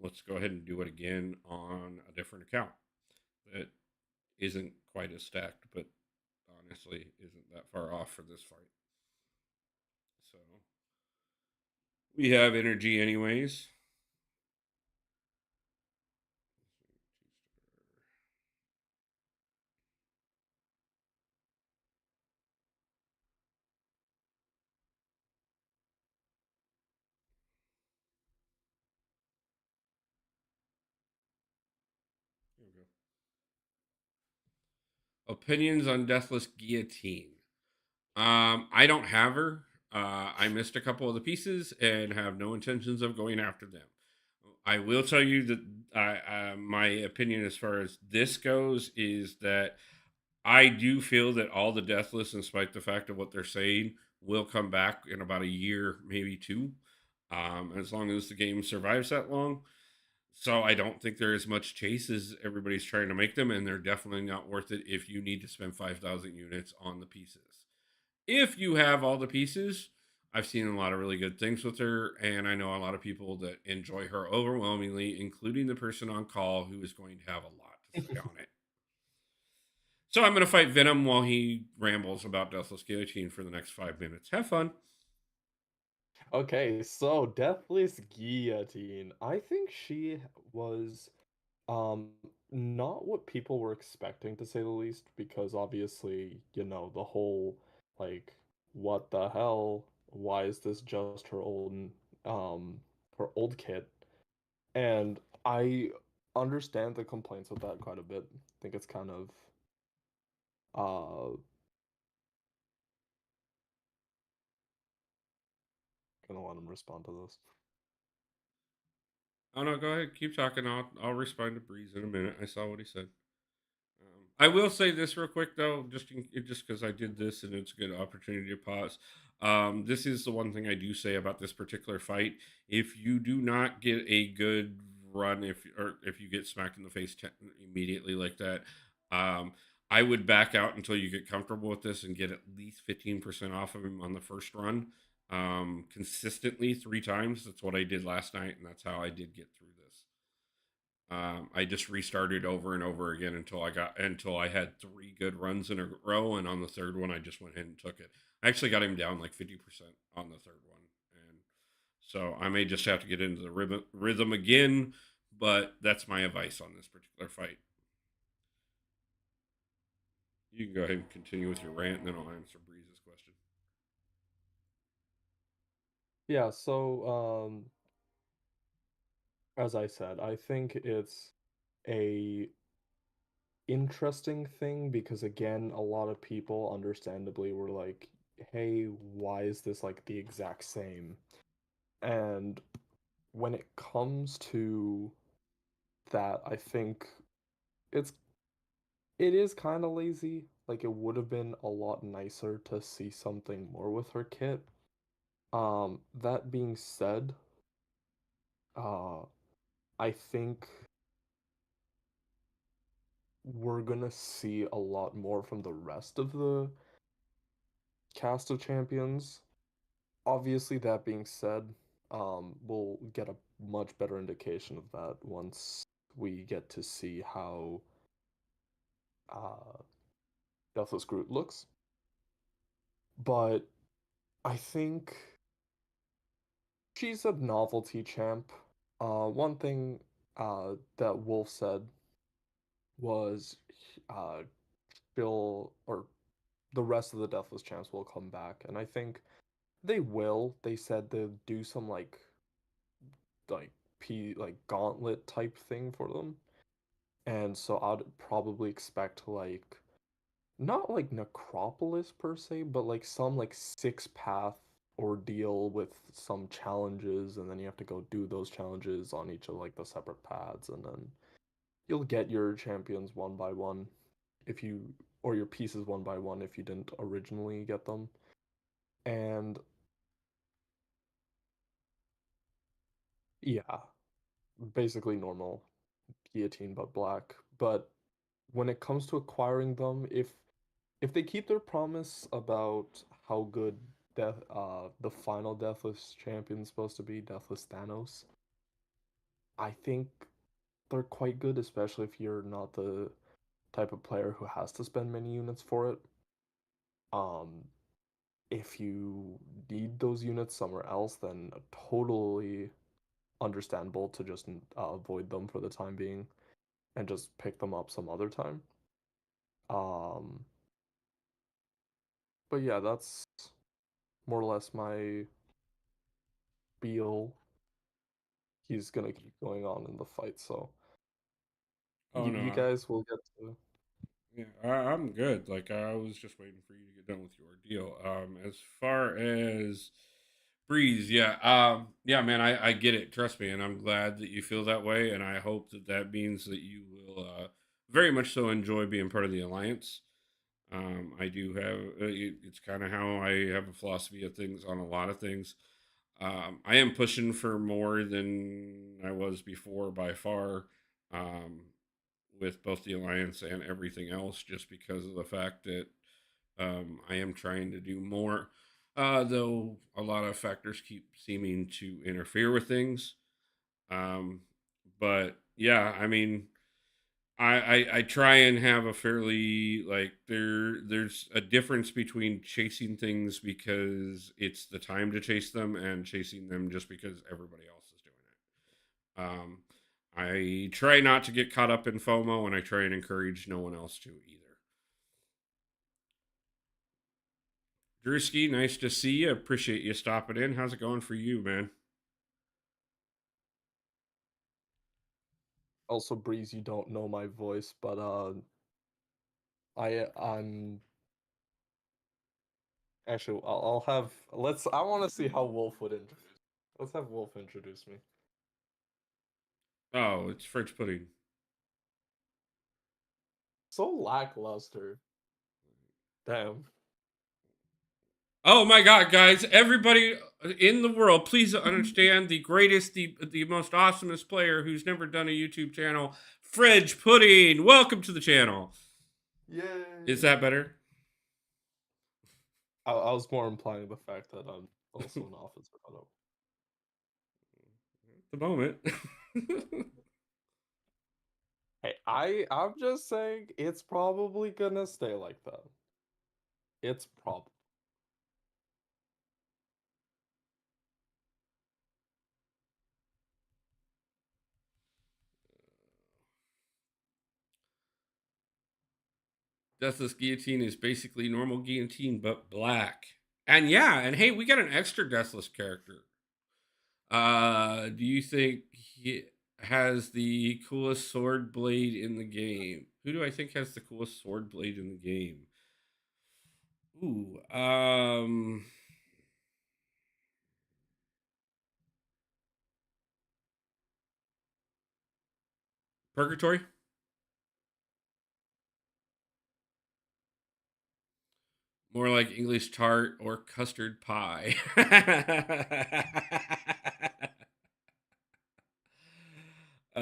Let's go ahead and do it again on a different account that isn't quite as stacked, but honestly isn't that far off for this fight. So we have energy anyways. Opinions on Deathless Guillotine. I don't have her. I missed a couple of the pieces and have no intentions of going after them. I will tell you that my opinion as far as this goes is that I do feel that all the Deathless, in spite of the fact of what they're saying, will come back in about a year, maybe two, as long as the game survives that long. So I don't think they're as much chase as everybody's trying to make them, and they're definitely not worth it if you need to spend 5,000 units on the pieces. If you have all the pieces, I've seen a lot of really good things with her, and I know a lot of people that enjoy her overwhelmingly, including the person on call who is going to have a lot to say on it. So I'm going to fight Venom while he rambles about Deathless Guillotine for the next 5 minutes. Have fun. Okay, so Deathless Guillotine. I think she was um not what people were expecting, to say the least, because obviously, the whole like what the hell? Why is this just um her old kit? And I understand the complaints with that quite a bit. I think it's kind of uh gonna let him respond to this. Oh no, go ahead, keep talking. I'll respond to Breeze in a minute. I saw what he said. I will say this real quick though, just because I did this and it's a good opportunity to pause. This is the one thing I do say about this particular fight. If you do not get a good run, if you get smacked in the face immediately like that, um, I would back out until you get comfortable with this and get at least 15% off of him on the first run, consistently 3 times. That's what I did last night, and that's how I did get through this. I just restarted over and over again until I had 3 good runs in a row, and on the third one, I just went ahead and took it. I actually got him down like 50% on the third one, and so I may just have to get into the rhythm again. But that's my advice on this particular fight. You can go ahead and continue with your rant, and then I'll answer Breeze's question. Yeah, so as I said, I think it's a interesting thing because again, a lot of people understandably were like, "Hey, why is this like the exact same?" And when it comes to that, I think it's it is kind of lazy. Like it would have been a lot nicer to see something more with her kit. That being said, uh I think we're gonna see a lot more from the rest of the cast of champions. Obviously, that being said, we'll get a much better indication of that once we get to see how uh, Deathless Groot looks. But I think she's a novelty champ. One thing that Wolf said was uh, she'll, or the rest of the Deathless champs will come back, and I think they will. They said they'll do some like like gauntlet type thing for them. And so I'd probably expect like not like Necropolis per se, but like some like 6 path ordeal with some challenges, and then you have to go do those challenges on each of like the separate paths, and then you'll get your champions one by one if you or your pieces one by one if you didn't originally get them. And yeah, basically normal guillotine but black. But when it comes to acquiring them, if they keep their promise about how good the final Deathless champion is supposed to be, Deathless Thanos, I think they're quite good, especially if you're not the type of player who has to spend many units for it. Um, if you need those units somewhere else, then totally understandable to just avoid them for the time being and just pick them up some other time. Um, but yeah, that's more or less my spiel. He's gonna keep going on in the fight, so Oh you no, guys will get to. Yeah, I'm good. Like I was just waiting for you to get done with your deal. As far as Breeze, yeah, yeah, man, I get it. Trust me, and I'm glad that you feel that way, and I hope that that means that you will very much so enjoy being part of the alliance. I do have it's kind of how I have a philosophy of things on a lot of things. I am pushing for more than I was before by far. Um, with both the alliance and everything else, just because of the fact that I am trying to do more. Though a lot of factors keep seeming to interfere with things. Um, but yeah, I mean, I try and have a fairly like there's a difference between chasing things because it's the time to chase them and chasing them just because everybody else is doing it. I try not to get caught up in FOMO, and I try and encourage no one else to either. Drewski, nice to see you. Appreciate you stopping in. How's it going for you, man? Also, Breeze, you don't know my voice, but I'm actually I'll have I want to see how Wolf would introduce. Let's have Wolf introduce me. Oh, it's French pudding. So lackluster. Damn. Oh my God, guys! Everybody in the world, please understand the greatest, the most awesomest player who's never done a YouTube channel, Fridge Pudding. Welcome to the channel. Is Yay! that better? I was more implying the fact that I'm also an officer. At the moment. Hey, I'm just saying it's probably gonna stay like that. It's probably. Deathless Guillotine is basically normal guillotine but black. And yeah, and hey, we got an extra Deathless character. Do you think he has the coolest sword blade in the game? Who do I think has the coolest sword blade in the game? Ooh, Purgatory? More like English tart or custard pie. uh,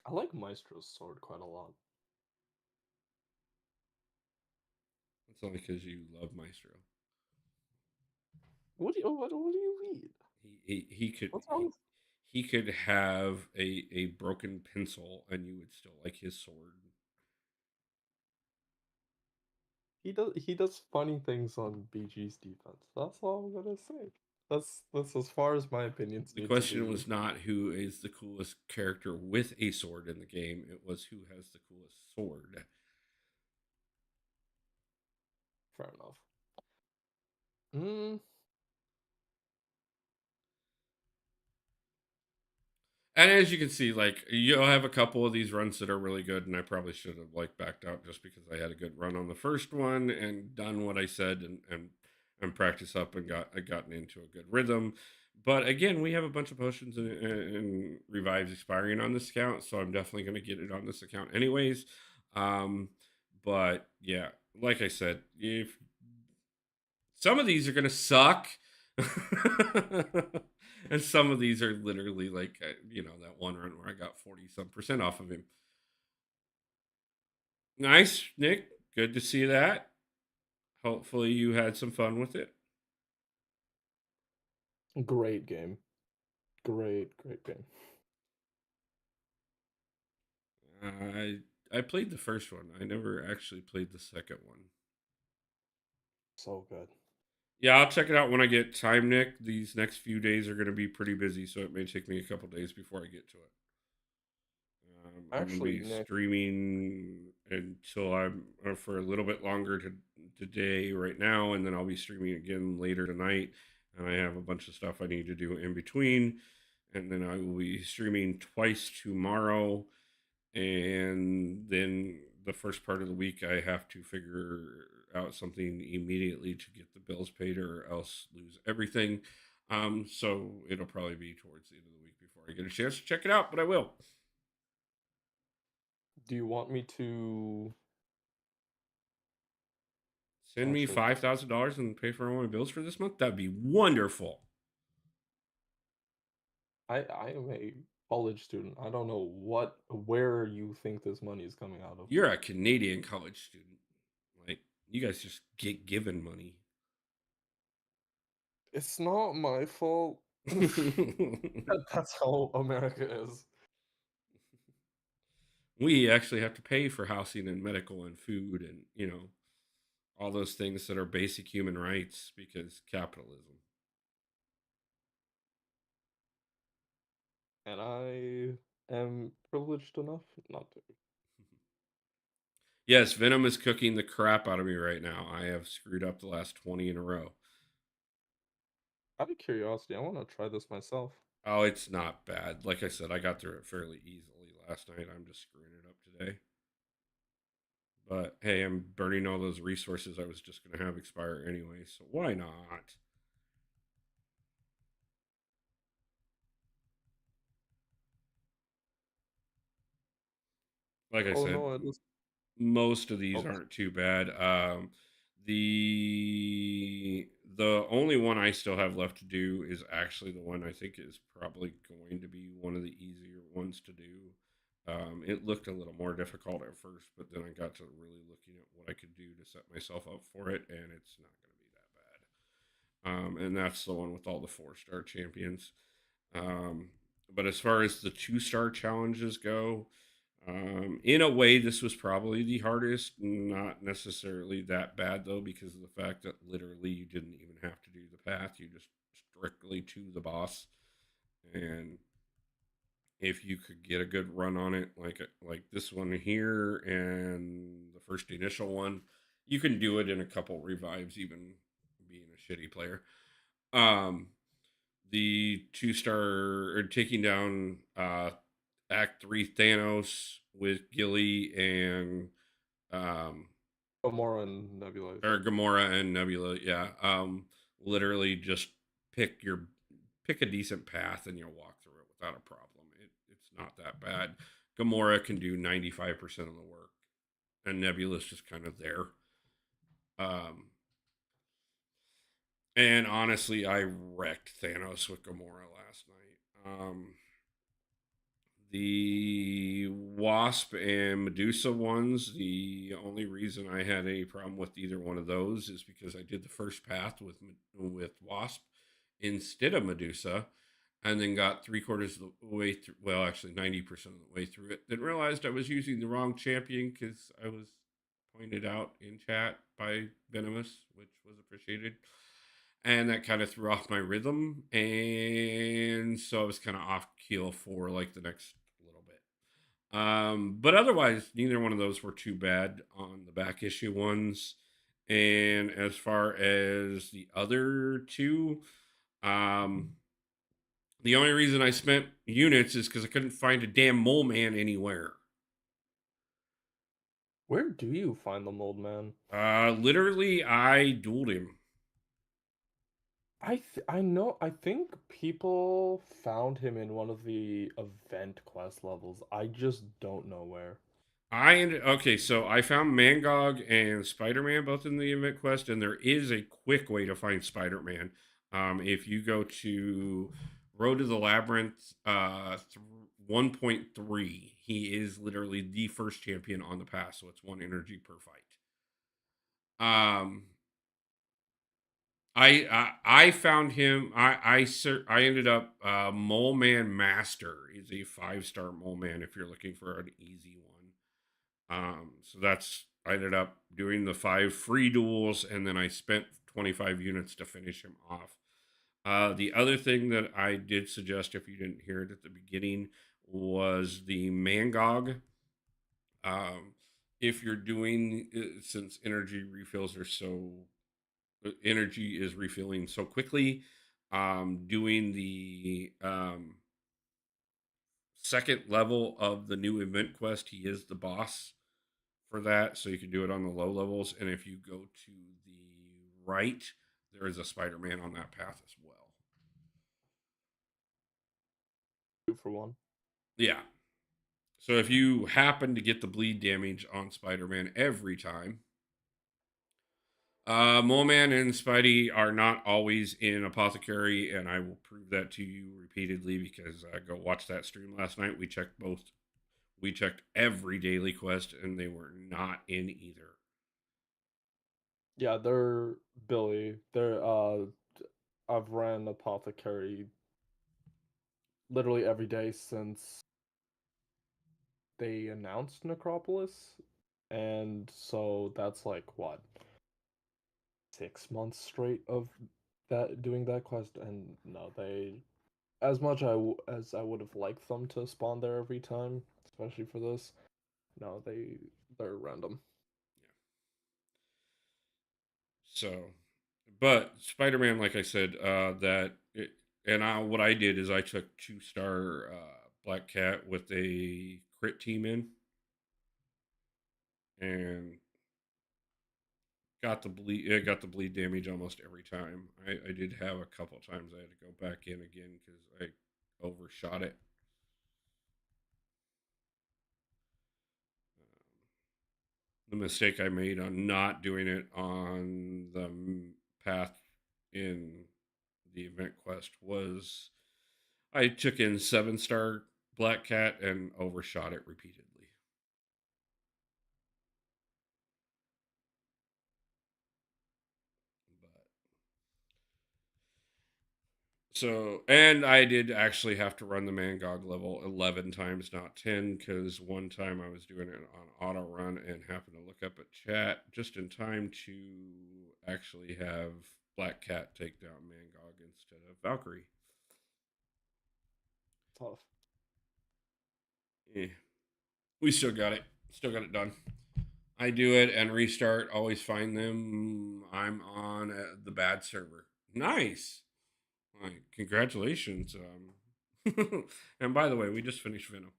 I like Maestro's sword quite a lot. it's only because you love Maestro. What do you mean? He could What's wrong? he could have a broken pencil and you would still like his sword. He does funny things on BG's defense. That's all I'm gonna say. That's as far as my opinions The need to question be. was not who is the coolest character with a sword in the game. It was who has the coolest sword. Fair enough. Mm, And as you can see, like you'll have a couple of these runs that are really good, and I probably should have like backed out just because I had a good run on the first one and done what I said and practice up and gotten into a good rhythm. But again, we have a bunch of potions and revives expiring on this account, so I'm definitely going to get it on this account anyways. Um, but yeah, like I said, if some of these are going to suck. And some of these are literally like, that one run where I got 40 some percent off of him. Nice, Nick. Good to see that. Hopefully, you had some fun with it. great game. Great game. I played the first one. I never actually played the second one. So good. Yeah, I'll check it out when I get time, Nick. These next few days are going to be pretty busy, so it may take me a couple days before I get to it. I'm going to Actually, be Nick, streaming until I'm for a little bit longer today, right now, and then I'll be streaming again later tonight. And I have a bunch of stuff I need to do in between, and then I will be streaming twice tomorrow, and then the first part of the week I have to figure out something immediately to get the bills paid, or else lose everything. So it'll probably be towards the end of the week before I get a chance to check it out, but I will. Do you want me to Send me actually? $5,000 and pay for all my bills for this month. That'd be wonderful. I am a college student. I don't know where you think this money is coming out of. You're a Canadian college student. Like, you guys just get given money. It's not my fault. That's how America is. We actually have to pay for housing and medical and food and, all those things that are basic human rights because capitalism. And I am privileged enough not to. Yes, Venom is cooking the crap out of me right now. I have screwed up the last 20 in a row. Out of curiosity, I want to try this myself. Oh, it's not bad. Like I said, I got through it fairly easily last night. I'm just screwing it up today. But hey, I'm burning all those resources I was just going to have expire anyway, so why not? Like I Oh said, no, I just. most of these Oh, aren't too bad. The the only one I still have left to do is actually the one I think is probably going to be one of the easier ones to do. It looked a little more difficult at first, but then I got to really looking at what I could do to set myself up for it, and it's not going to be that bad. And that's the one with all the 4-star champions. Um, but as far as the 2-star challenges go, in a way, this was probably the hardest. Not necessarily that bad though, because of the fact that literally you didn't even have to do the path; you just strictly to the boss. And if you could get a good run on it, like this one here and the first initial one, you can do it in a couple revives, even being a shitty player. Um, the 2-star or taking down Act 3 Thanos with Gilly and um Gamora and Nebula, I or think. Gamora and Nebula, yeah. Literally just pick your pick a decent path and you'll walk through it without a problem. It's not that bad. Gamora can do 95% of the work, and Nebula's just kind of there. Um and honestly, I wrecked Thanos with Gamora last night. The Wasp and Medusa ones, the only reason I had any problem with either one of those is because I did the first path with Wasp instead of Medusa, and then got 3/4 of the way through. Well, actually, 90% of the way through it. Then realized I was using the wrong champion because I was pointed out in chat by Venomous, which was appreciated, and that kind of threw off my rhythm, and so I was kind of off keel for like the next little bit. But otherwise, neither one of those were too bad on the back issue ones. And as far as the other two, um, the only reason I spent units is because I couldn't find a damn mole man anywhere. Where do you find the mold man? Literally, I dueled him. I know. I think people found him in one of the event quest levels. I just don't know where. Okay, so I found Mangog and Spider Man both in the event quest, and there is a quick way to find Spider Man. If you go to Road to the Labyrinth 1.3, he is literally the first champion on the pass, so it's 1 energy per fight. Um, I found him. I ended up Mole Man Master is a 5-star Mole Man if you're looking for an easy one. So that's I ended up doing the 5 free duels, and then I spent 25 units to finish him off. The other thing that I did suggest, if you didn't hear it at the beginning, was the Mangog. Um, if you're doing, since energy refills are so, energy is refilling so quickly, doing the second level of the new event quest, he is the boss for that, so you can do it on the low levels. And if you go to the right, there is a Spider-Man on that path as well. 2 for 1. Yeah. So if you happen to get the bleed damage on Spider-Man every time, Mole Man and Spidey are not always in Apothecary, and I will prove that to you repeatedly because go watch that stream last night. We checked both. We checked every daily quest, and they were not in either. Yeah, they're Billy. I've ran Apothecary literally every day since they announced Necropolis. And so that's like what, 6 months straight of that doing that quest, and no, they as much as I would have liked them to spawn there every time, especially for this, no, they're random. So, but Spider-Man, like I said, what I did is I took 2-star Black Cat with a crit team in, and got the bleed. It got the bleed damage almost every time. I did have a couple times I had to go back in again because I overshot it. The mistake I made on not doing it on the path in the event quest was I took in 7-star Black Cat and overshot it repeatedly. But so, and I did actually have to run the MCOC level 11 times, not 10, because one time I was doing it on auto run and happened to look up at chat just in time to actually have Black Cat take down MCOC instead of Valkyrie. Tough. Yeah. We still got it. Still got it done. I do it and restart. Always find them. I'm on the bad server. Nice. Congratulations. And by the way, we just finished Venom.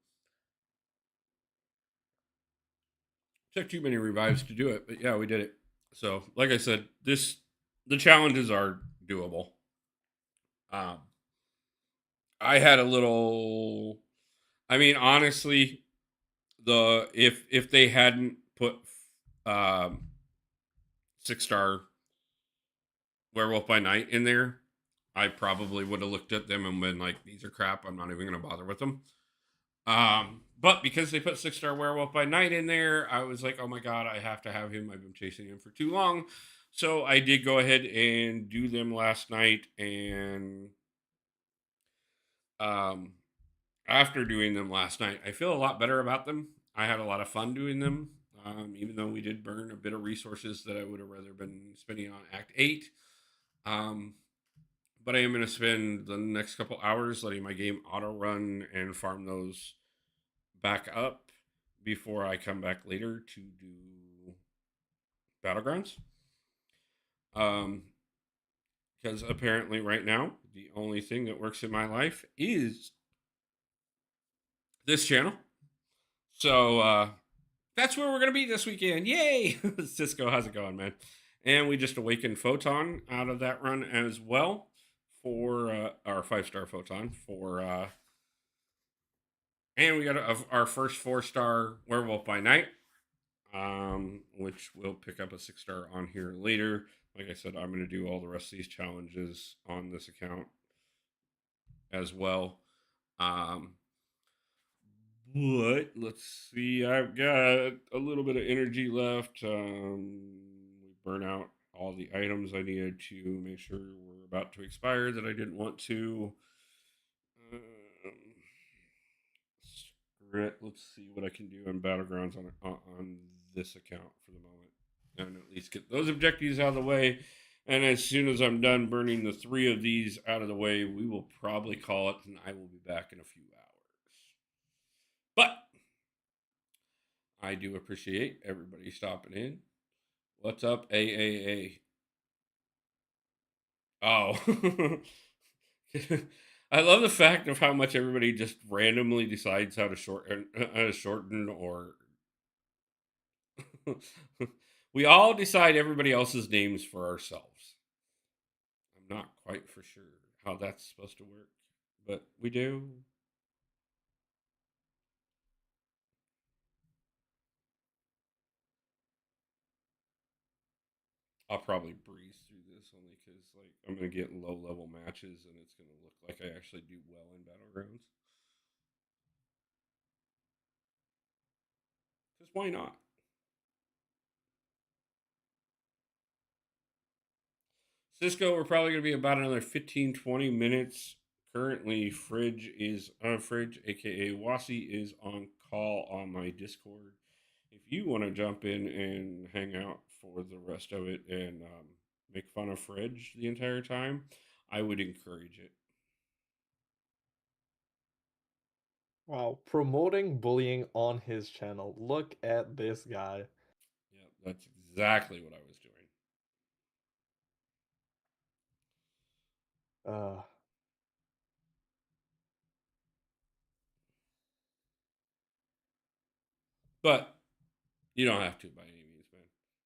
Took too many revives to do it, but yeah, we did it. So, like I said, the challenges are doable. Um, I had a little. I mean, honestly, if they hadn't put um, 6-star Werewolf by Night in there, I probably would have looked at them and been like, "These are crap. I'm not even going to bother with them." But because they put 6-star Werewolf by Night in there, I was like, "Oh my god, I have to have him. I've been chasing him for too long." So I did go ahead and do them last night, and um, after doing them last night, I feel a lot better about them. I had a lot of fun doing them, even though we did burn a bit of resources that I would have rather been spending on Act 8. But I am going to spend the next couple hours letting my game auto run and farm those back up before I come back later to do Battlegrounds. Because apparently right now, the only thing that works in my life is this channel. So that's where we're going to be this weekend. Yay! Cisco, how's it going, man? And we just awakened Photon out of that run as well for our 5-star Photon for and we got our first 4-star Werewolf by Night, which we'll pick up a 6-star on here later. Like I said, I'm going to do all the rest of these challenges on this account as well. But let's see, I've got a little bit of energy left. We burn out all the items I needed to make sure we're about to expire that I didn't want to. Let's see what I can do in Battlegrounds on this account for the moment, and at least get those objectives out of the way. And as soon as I'm done burning the 3 of these out of the way, we will probably call it, and I will be back in a few hours. But I do appreciate everybody stopping in. What's up, AAA? Oh. I love the fact of how much everybody just randomly decides how to shorten or we all decide everybody else's names for ourselves. I'm not quite for sure how that's supposed to work, but we do. I'll probably breeze through this only because like I'm gonna get low level matches and it's gonna look like I actually do well in battlegrounds. Because why not? Cisco, we're probably gonna be about another 15, 20 minutes. Currently, Fridge, aka Wasi, is on call on my Discord. If you want to jump in and hang out for the rest of it and make fun of Fridge the entire time, I would encourage it. Wow, promoting bullying on his channel. Look at this guy. Yeah, that's exactly what I was doing. Uh, But you don't have to by any means, man.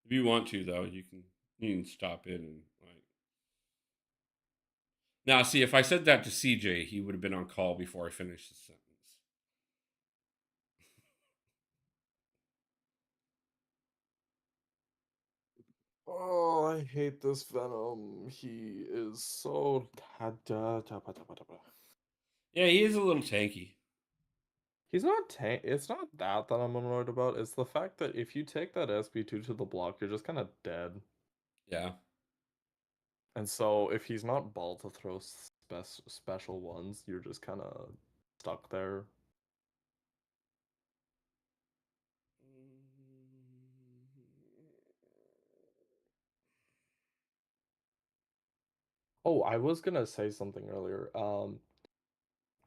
If you want to, though, you can stop in and like. Now, see, if I said that to CJ, he would have been on call before I finished the sentence. oh, I hate this Venom. He is so. Yeah, he is a little tanky. He's not It's not that I'm annoyed about. It's the fact that if you take that SP2 to the block, you're just kind of dead. Yeah. And so if he's not ball to throw special ones, you're just kind of stuck there. Oh, I was gonna say something earlier.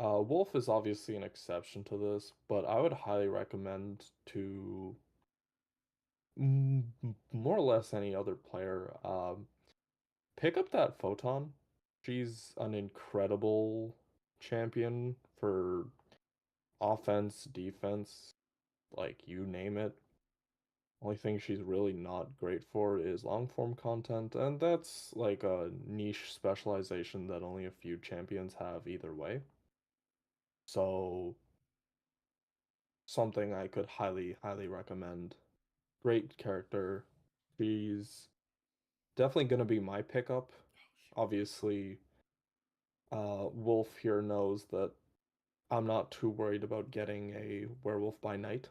Wolf is obviously an exception to this, but I would highly recommend to more or less any other player, pick up that Photon. She's an incredible champion for offense, defense, like you name it. Only thing she's really not great for is long form content, and that's like a niche specialization that only a few champions have either way. So, something I could highly recommend. Great character. She's definitely gonna be my pickup. Obviously, Wolf here knows that I'm not too worried about getting a werewolf by night.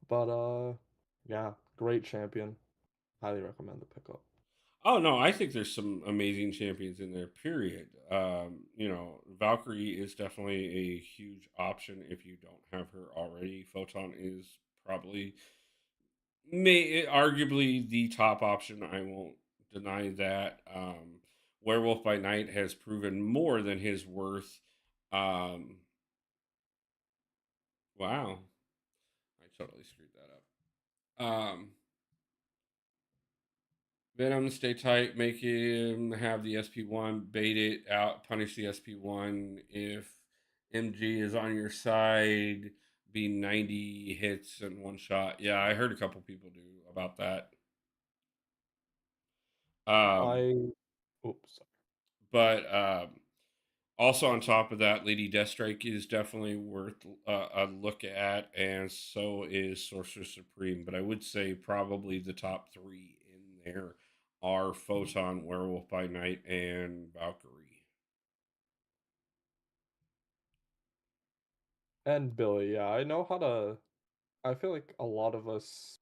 But yeah, great champion. Highly recommend the pickup. Oh no, I think there's some amazing champions in there. Period. Valkyrie is definitely a huge option if you don't have her already. Photon is probably arguably the top option. I won't deny that. Werewolf by Night has proven more than his worth. Um, wow, I totally screwed that up. Venom, stay tight, make him have the SP1, bait it out, punish the SP1. If MG is on your side, be 90 hits in one shot. Yeah, I heard a couple people do about that. Um, I oops. but also on top of that, Lady Deathstrike is definitely worth a look at, and so is Sorcerer Supreme. But I would say probably the top three in there are Photon, Werewolf by Night, and Valkyrie. And Billy, yeah, I feel like a lot of us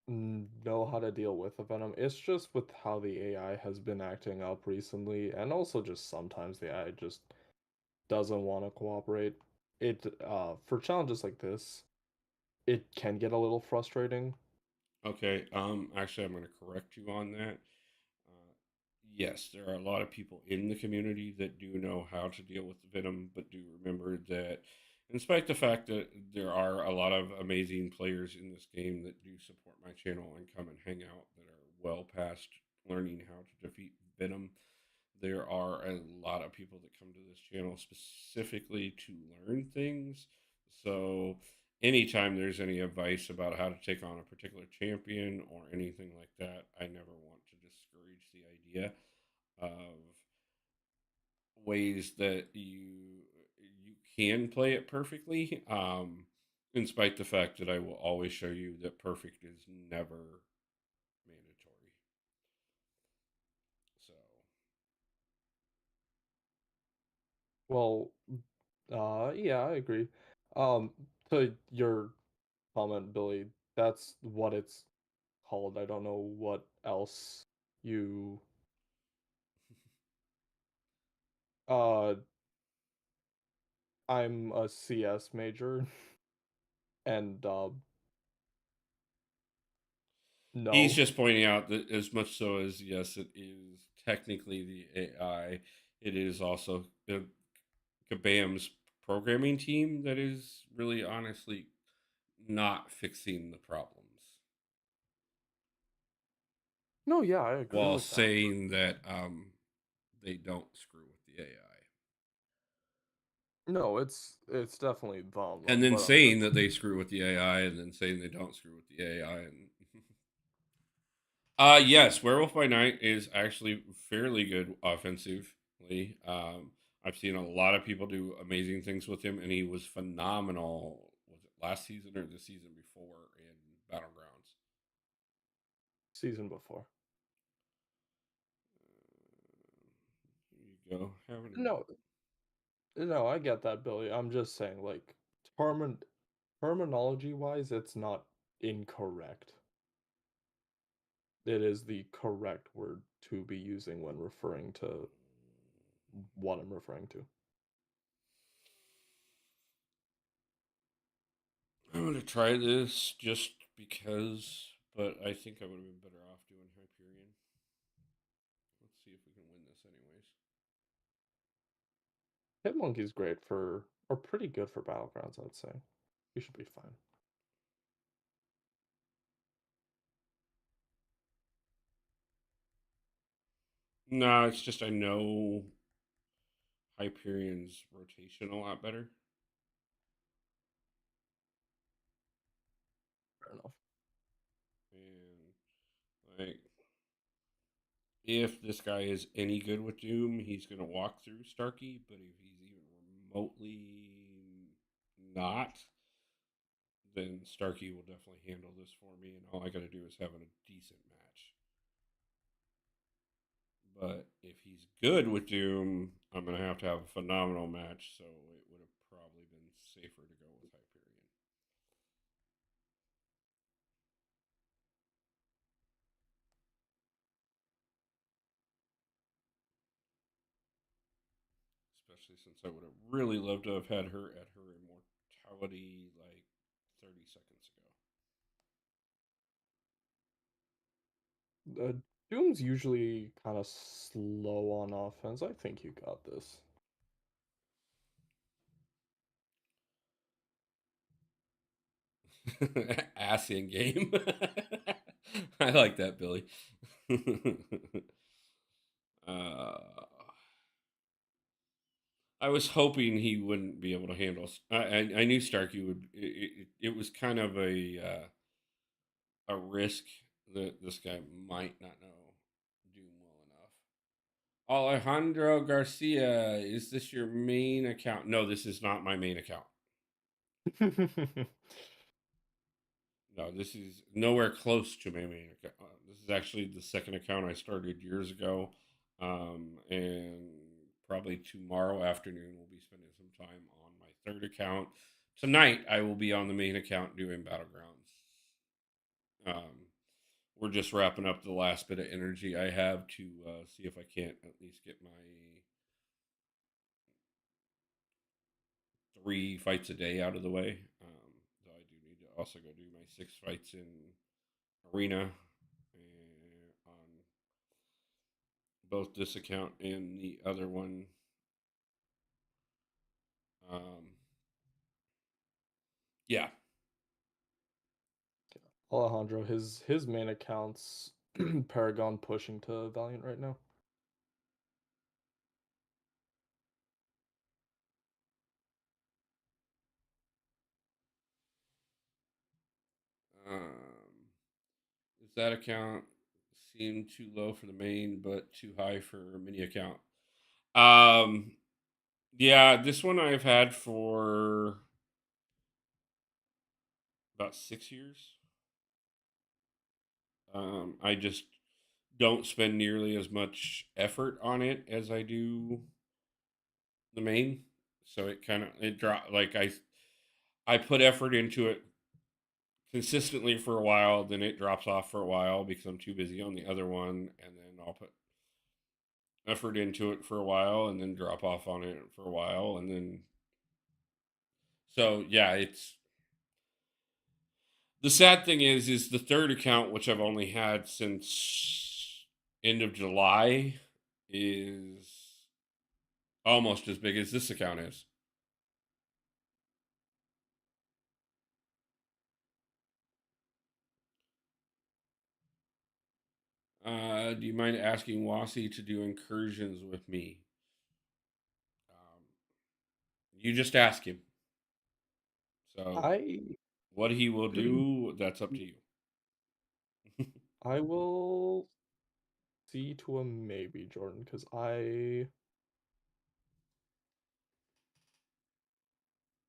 know how to deal with the Venom. It's just with how the AI has been acting up recently, and also just sometimes the AI just doesn't want to cooperate. For challenges like this, it can get a little frustrating. Okay, actually, I'm going to correct you on that. Uh, yes, there are a lot of people in the community that do know how to deal with the Venom, but do remember that, in spite of the fact that there are a lot of amazing players in this game that do support my channel and come and hang out that are well past learning how to defeat Venom, there are a lot of people that come to this channel specifically to learn things. So anytime there's any advice about how to take on a particular champion or anything like that, I never want to discourage the idea of ways that you can play it perfectly. In spite the fact that I will always show you that perfect is never mandatory. So Well, yeah, I agree. Um, to your comment, Billy, that's what it's called. I don't know what else you uh I'm a CS major and he's no. just pointing out that as much so as yes, it is technically the AI, it is also the Kabam's programming team that is really honestly not fixing the problems No, yeah, I agree while with that. saying that they don't screw with the AI. No, it's definitely them And though, then but I'm saying just that they screw with the AI and then saying they don't screw with the AI and yes, Werewolf by Night is actually fairly good offensively. I've seen a lot of people do amazing things with him and he was phenomenal. Was it last season or the season before in Battlegrounds? season before. Here you go. Having No, no, I get that, Billy. I'm just saying, like, terminology wise, it's not incorrect. It is the correct word to be using when referring to what I'm referring to. I'm gonna try this just because, but I think I would have been better off doing Hyperion. Let's see if we can win this anyways. Hitmonkey's great for, or pretty good for battlegrounds, I'd say. You should be fine. No, it's just I know Hyperion's rotation a lot better. Fair enough. And like if this guy is any good with Doom, he's gonna walk through Starkey, but if he's even remotely not, then Starkey will definitely handle this for me, and all I gotta do is have a decent match. But if he's good with Doom, I'm gonna have to have a phenomenal match, so it would have probably been safer to go with Hyperion. Especially since I would have really loved to have had her at her immortality like 30 seconds Uh, Doom's usually kind of slow on offense. I think you got this. ago. Asian game. I like that, Billy. uh, I was hoping he wouldn't be able to handle. I knew Starkey would. It was kind of a risk that this guy might not know Doom well enough. Alejandro Garcia, is this your main account? No, this is not my main account. No, this is nowhere close to my main account. This is actually the second account I started years ago. And probably tomorrow afternoon, we'll be spending some time on my third account. Tonight, I will be on the main account doing Battlegrounds. Um, we're just wrapping up the last bit of energy I have to see if I can't at least get my 3 fights a day out of the way. So I do need to also go do my 6 fights in arena on both this account and the other one. Um, yeah, Alejandro, his main account's Paragon pushing to Valiant right now. That account seemed too low for the main, but too high for a mini account. Um, yeah, this one I've had for about 6 years. I just don't spend nearly as much effort on it as I do the main. So it kind of it drop like I put effort into it consistently for a while, then it drops off for a while because I'm too busy on the other one, and then I'll put effort into it for a while and then drop off on it for a while, and then so yeah, it's the sad thing is the third account, which I've only had since end of July, is almost as big as this account is. Do you mind asking Wasi to do incursions with me? You just ask him. So I what he will do, that's up to you. I will see to a maybe, Jordan, because I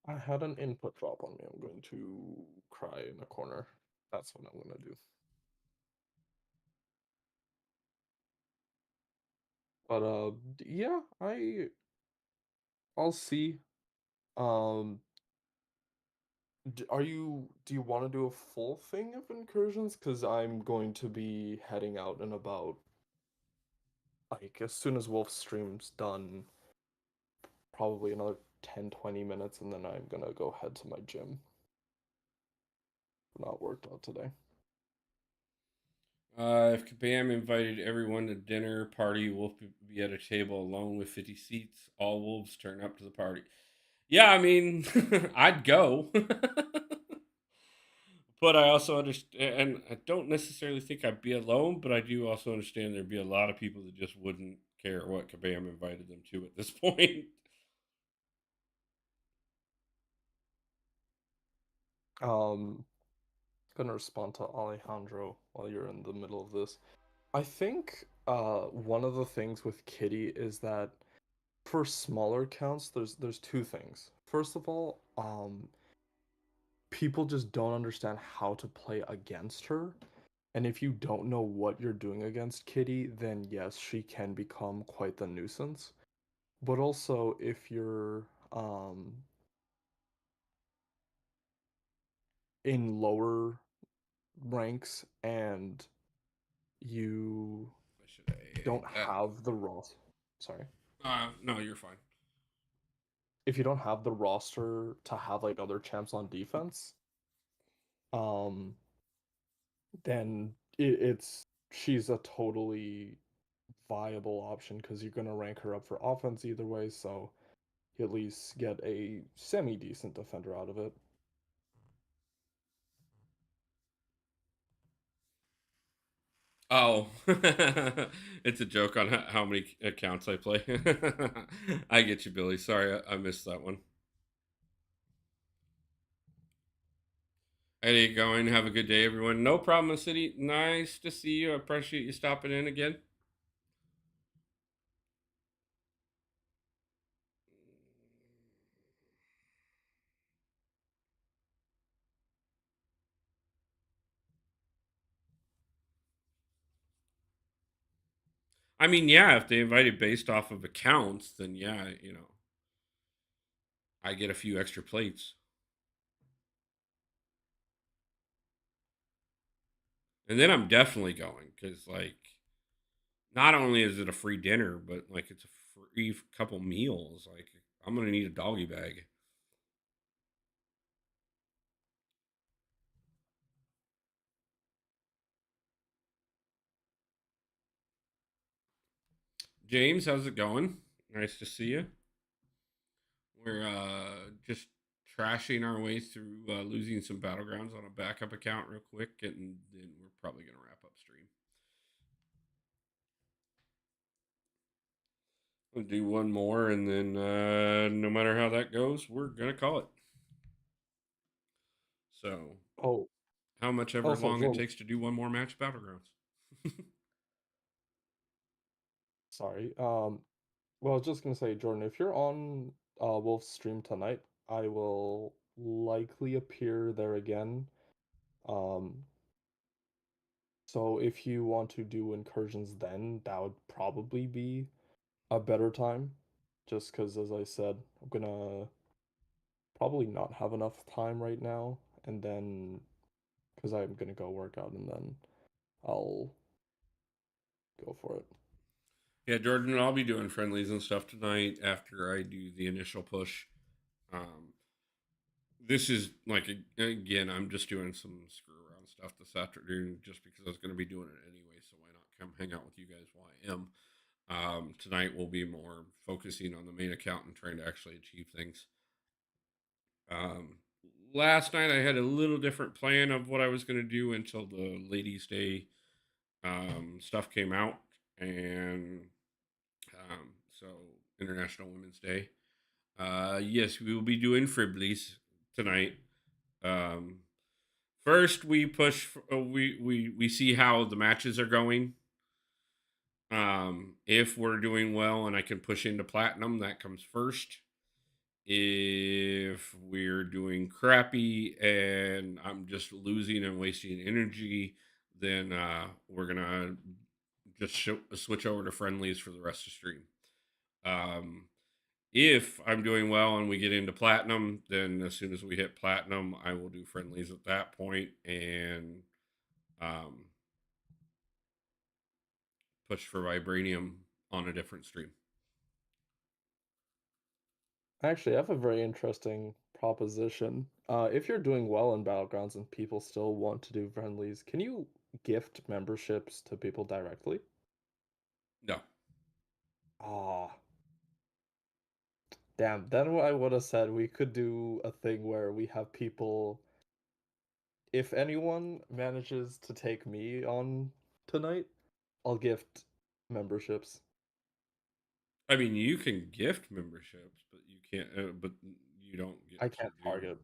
had an input drop on me. I'm going to cry in a corner. That's what I'm gonna do. But yeah, I'll see. Um, do you want to do a full thing of incursions? Because I'm going to be heading out in about like as soon as Wolf's stream's done, probably another 10-20 minutes, and then I'm gonna go head to my gym. Not worked out today. If Kabam invited everyone to dinner party, Wolf be at a table alone with 50 seats. All wolves turn up to the party. Yeah, I mean, I'd go. But I also understand, and I don't necessarily think I'd be alone, but I do also understand there'd be a lot of people that just wouldn't care what Kabam invited them to at this point. Um, gonna respond to Alejandro while you're in the middle of this. I think one of the things with Kitty is that for smaller accounts, there's two things. First of all, people just don't understand how to play against her. And if you don't know what you're doing against Kitty, then yes, she can become quite the nuisance. But also, if you're in lower ranks and you Should I? don't have the roster, sorry, No, you're fine. if you don't have the roster to have like other champs on defense, um, then it's she's a totally viable option because you're gonna rank her up for offense either way, so you at least get a semi decent defender out of it. Oh, it's a joke on how many accounts I play. I get you, Billy. Sorry, I missed that one. How you going? Have a good day, everyone. No problem, City. Nice to see you. I appreciate you stopping in again. I mean, yeah, if they invited based off of accounts, then yeah, I get a few extra plates. And then I'm definitely going because, like, not only is it a free dinner, but like it's a free couple meals. Like, I'm gonna need a doggy bag. James, how's it going? Nice to see you. We're just trashing our way through losing some battlegrounds on a backup account real quick, and then we're probably gonna wrap up stream. We'll do one more, and then no matter how that goes, we're gonna call it. So Oh, how much Oh, ever so long it Jordan, takes to do one more match Battlegrounds. sorry. Well, I was just gonna say, Jordan, if you're on Wolf's stream tonight, I will likely appear there again. Um, so if you want to do incursions then, that would probably be a better time. Just because, as I said, I'm gonna probably not have enough time right now, and then because I'm gonna go work out and then I'll go for it. Yeah, Jordan, I'll be doing friendlies and stuff tonight after I do the initial push. Um, this is like again, I'm just doing some screw around stuff this afternoon just because I was going to be doing it anyway. So why not come hang out with you guys while I am? Tonight we'll be more focusing on the main account and trying to actually achieve things. Um, Last night I had a little different plan of what I was going to do until the Ladies' Day stuff came out, and so International Women's Day. Yes, we will be doing Friblies tonight. Um, First, we push. We see how the matches are going. If we're doing well and I can push into platinum, that comes first. If we're doing crappy and I'm just losing and wasting energy, then we're gonna just switch over to friendlies for the rest of the stream. Um, if I'm doing well and we get into platinum, then as soon as we hit platinum, I will do friendlies at that point and um, push for vibranium on a different stream. Actually, I have a very interesting proposition. If you're doing well in Battlegrounds and people still want to do friendlies, can you gift memberships to people directly? No, Ah, damn. Then what I would have said we could do a thing where we have people. If anyone manages to take me on tonight, I'll gift memberships. I mean you can gift memberships, but you can't. But you don't get I to can't do. target.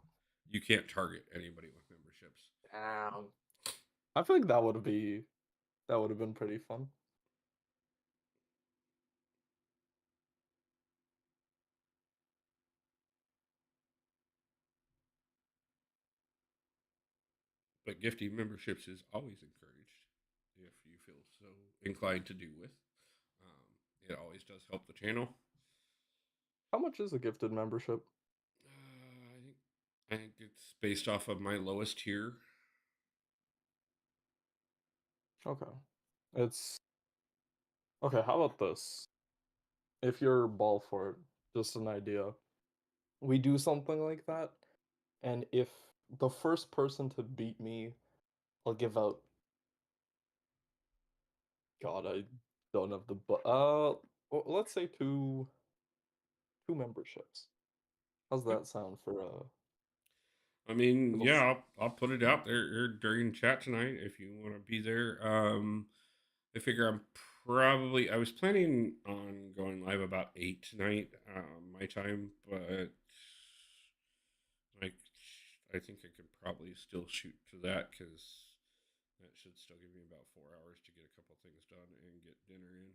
You can't target anybody with memberships. Damn. I feel like that would have been pretty fun. But gifting memberships is always encouraged if you feel so inclined to do with. It always does help the channel. How much is a gifted membership? I think it's based off of my lowest tier. Okay. It's okay, how about this? If you're ball for it, just an idea. We do something like that, and if the first person to beat me, I'll give out. God, I don't have the but. Let's say two memberships. How's Yep. that sound for a I mean, little? yeah, I'll put it out there during chat tonight if you want to be there. I figure I was planning on going live about 8 tonight, my time, but like I think I could probably still shoot to that because that should still give me about 4 hours to get a couple things done and get dinner in.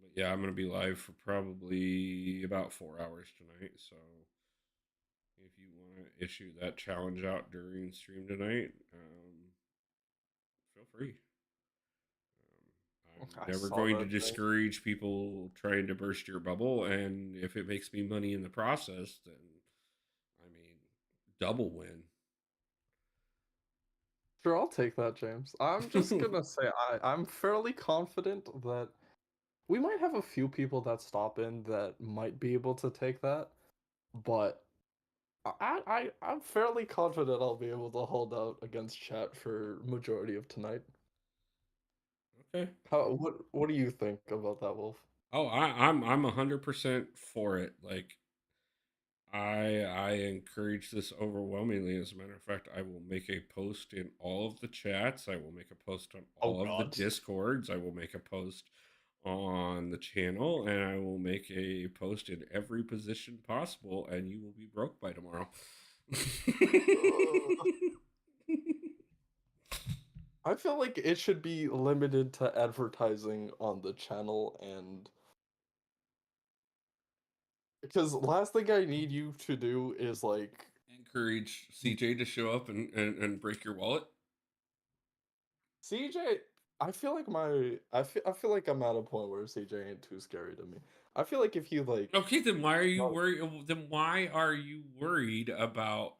But yeah, I'm gonna be live for probably about 4 hours tonight. So if you want to issue that challenge out during stream tonight, feel free. I'm I never saw going to that thing. discourage people trying to burst your bubble, and if it makes me money in the process, then I mean, double win. Sure, I'll take that, James. I'm just gonna say I'm fairly confident that we might have a few people that stop in that might be able to take that, but I'm fairly confident I'll be able to hold out against chat for majority of tonight. Okay. What do you think about that, Wolf? Oh, I'm 100% for it. Like I encourage this overwhelmingly. As a matter of fact, I will make a post in all of the chats. I will make a post on Oh all of the God. discords. I will make a post on the channel, and I will make a post in every position possible, and you will be broke by tomorrow. Ugh. I feel like it should be limited to advertising on the channel, and because last thing I need you to do is like Encourage CJ to show up and break your wallet. CJ. I feel like I'm at a point where CJ ain't too scary to me. I feel like if you like Okay, then why are you no, worried? Then why are you worried about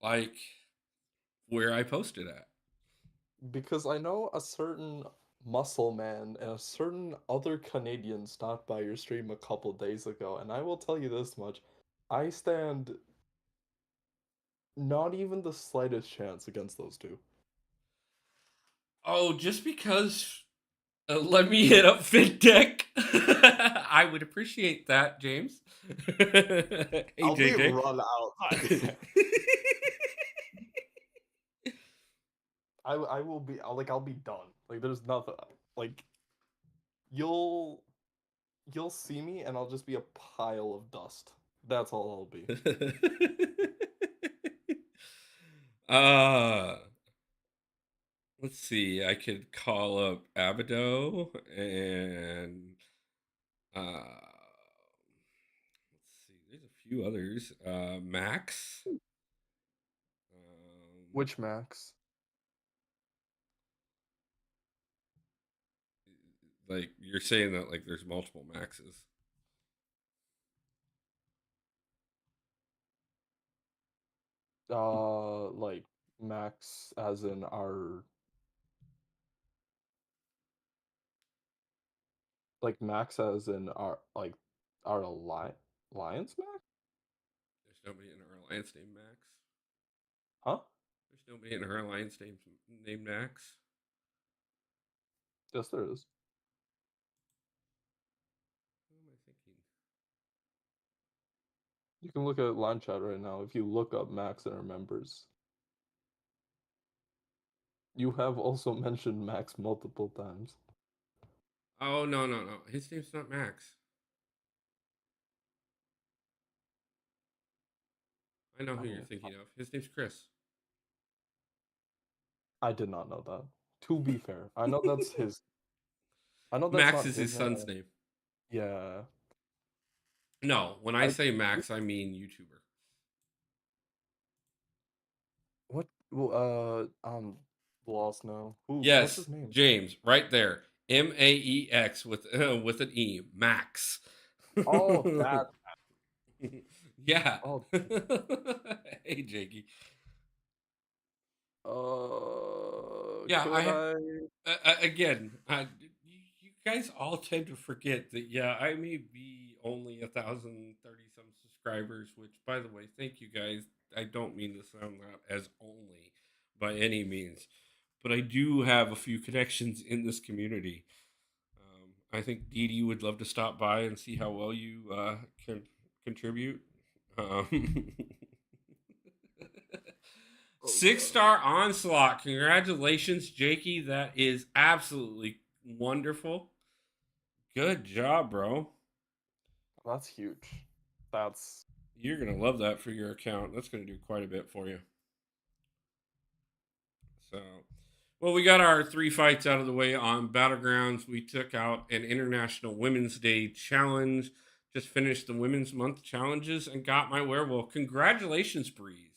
like where I posted at? because I know a certain muscle man and a certain other Canadian stopped by your stream a couple days ago, and I will tell you this much. I stand not even the slightest chance against those two. Oh, just because let me hit up FinTech. I would appreciate that, James. Hey, I'll be JJ. run out by then. I will be I'll be done. Like there's nothing like you'll you'll see me and I'll just be a pile of dust. That's all I'll be. uh, let's see. I could call up Abido and let's see. There's a few others. Max. Um, Which Max? like you're saying that like there's multiple Maxes. Like Max as in our like Max as in our Alliance Max? There's nobody in our alliance named Max. Huh? There's nobody in our alliance named Max. Yes, there is. What am I thinking? You can look at line chat right now. If you look up Max and our members, you have also mentioned Max multiple times. Oh no. His name's not Max. I know I who you're mean, thinking of. His name's Chris. I did not know that. To be fair, I know that's his. I know that's Max not is his his son's name. name. Yeah. No, when I I say Max, I mean YouTuber. what? Well, lost now. What's his Yes, name? James, right there. Max with an E. Max. Oh, that. Yeah. Oh, Hey, Jakey. Yeah, could I? again, you guys all tend to forget that. Yeah, I may be only 1,030 some subscribers. Which, by the way, thank you guys. I don't mean to sound that as only by any means, but I do have a few connections in this community. I think Dee Dee would love to stop by and see how well you can contribute. Um, Oh 6-star onslaught. Congratulations, Jakey. That is absolutely wonderful. Good job, bro. God, that's huge. That's You're going to love that for your account. That's going to do quite a bit for you. So, well, we got our 3 fights out of the way on Battlegrounds. We took out an International Women's Day challenge, just finished the Women's Month challenges, and got my werewolf. Congratulations, Breeze.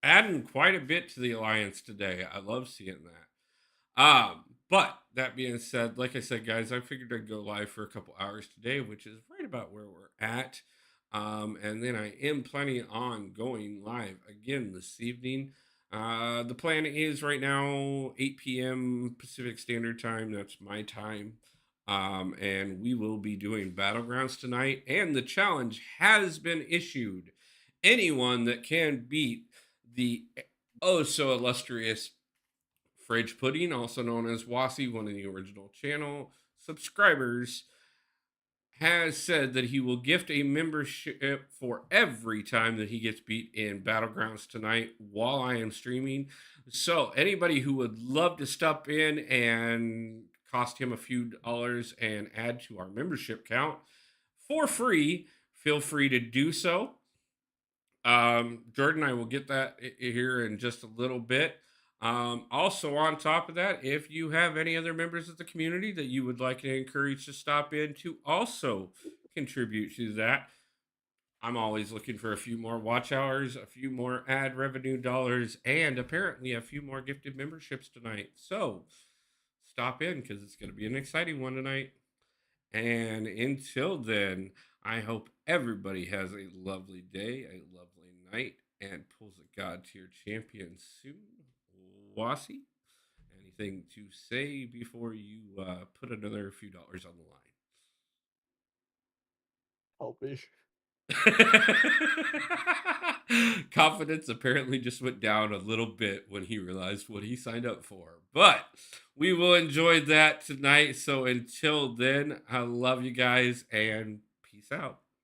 Adding quite a bit to the alliance today. I love seeing that. But that being said, like I said, guys, I figured I'd go live for a couple hours today, which is right about where we're at. And then I am planning on going live again this evening. The plan is right now 8 p.m. Pacific Standard Time. That's my time. And we will be doing Battlegrounds tonight. And the challenge has been issued. Anyone that can beat the oh so illustrious Fridge Pudding, also known as Wasi, one of the original channel subscribers, has said that he will gift a membership for every time that he gets beat in Battlegrounds tonight while I am streaming. So, anybody who would love to step in and cost him a few dollars and add to our membership count for free, feel free to do so. Jordan, I will get that here in just a little bit. Also, on top of that, if you have any other members of the community that you would like to encourage to stop in to also contribute to that, I'm always looking for a few more watch hours, a few more ad revenue dollars, and apparently a few more gifted memberships tonight. So stop in because it's going to be an exciting one tonight. And until then, I hope everybody has a lovely day, a lovely night, and pulls a God tier champion soon. Wasi, anything to say before you put another few dollars on the Help me. line? Confidence apparently just went down a little bit when he realized what he signed up for. But we will enjoy that tonight. So until then, I love you guys and peace out.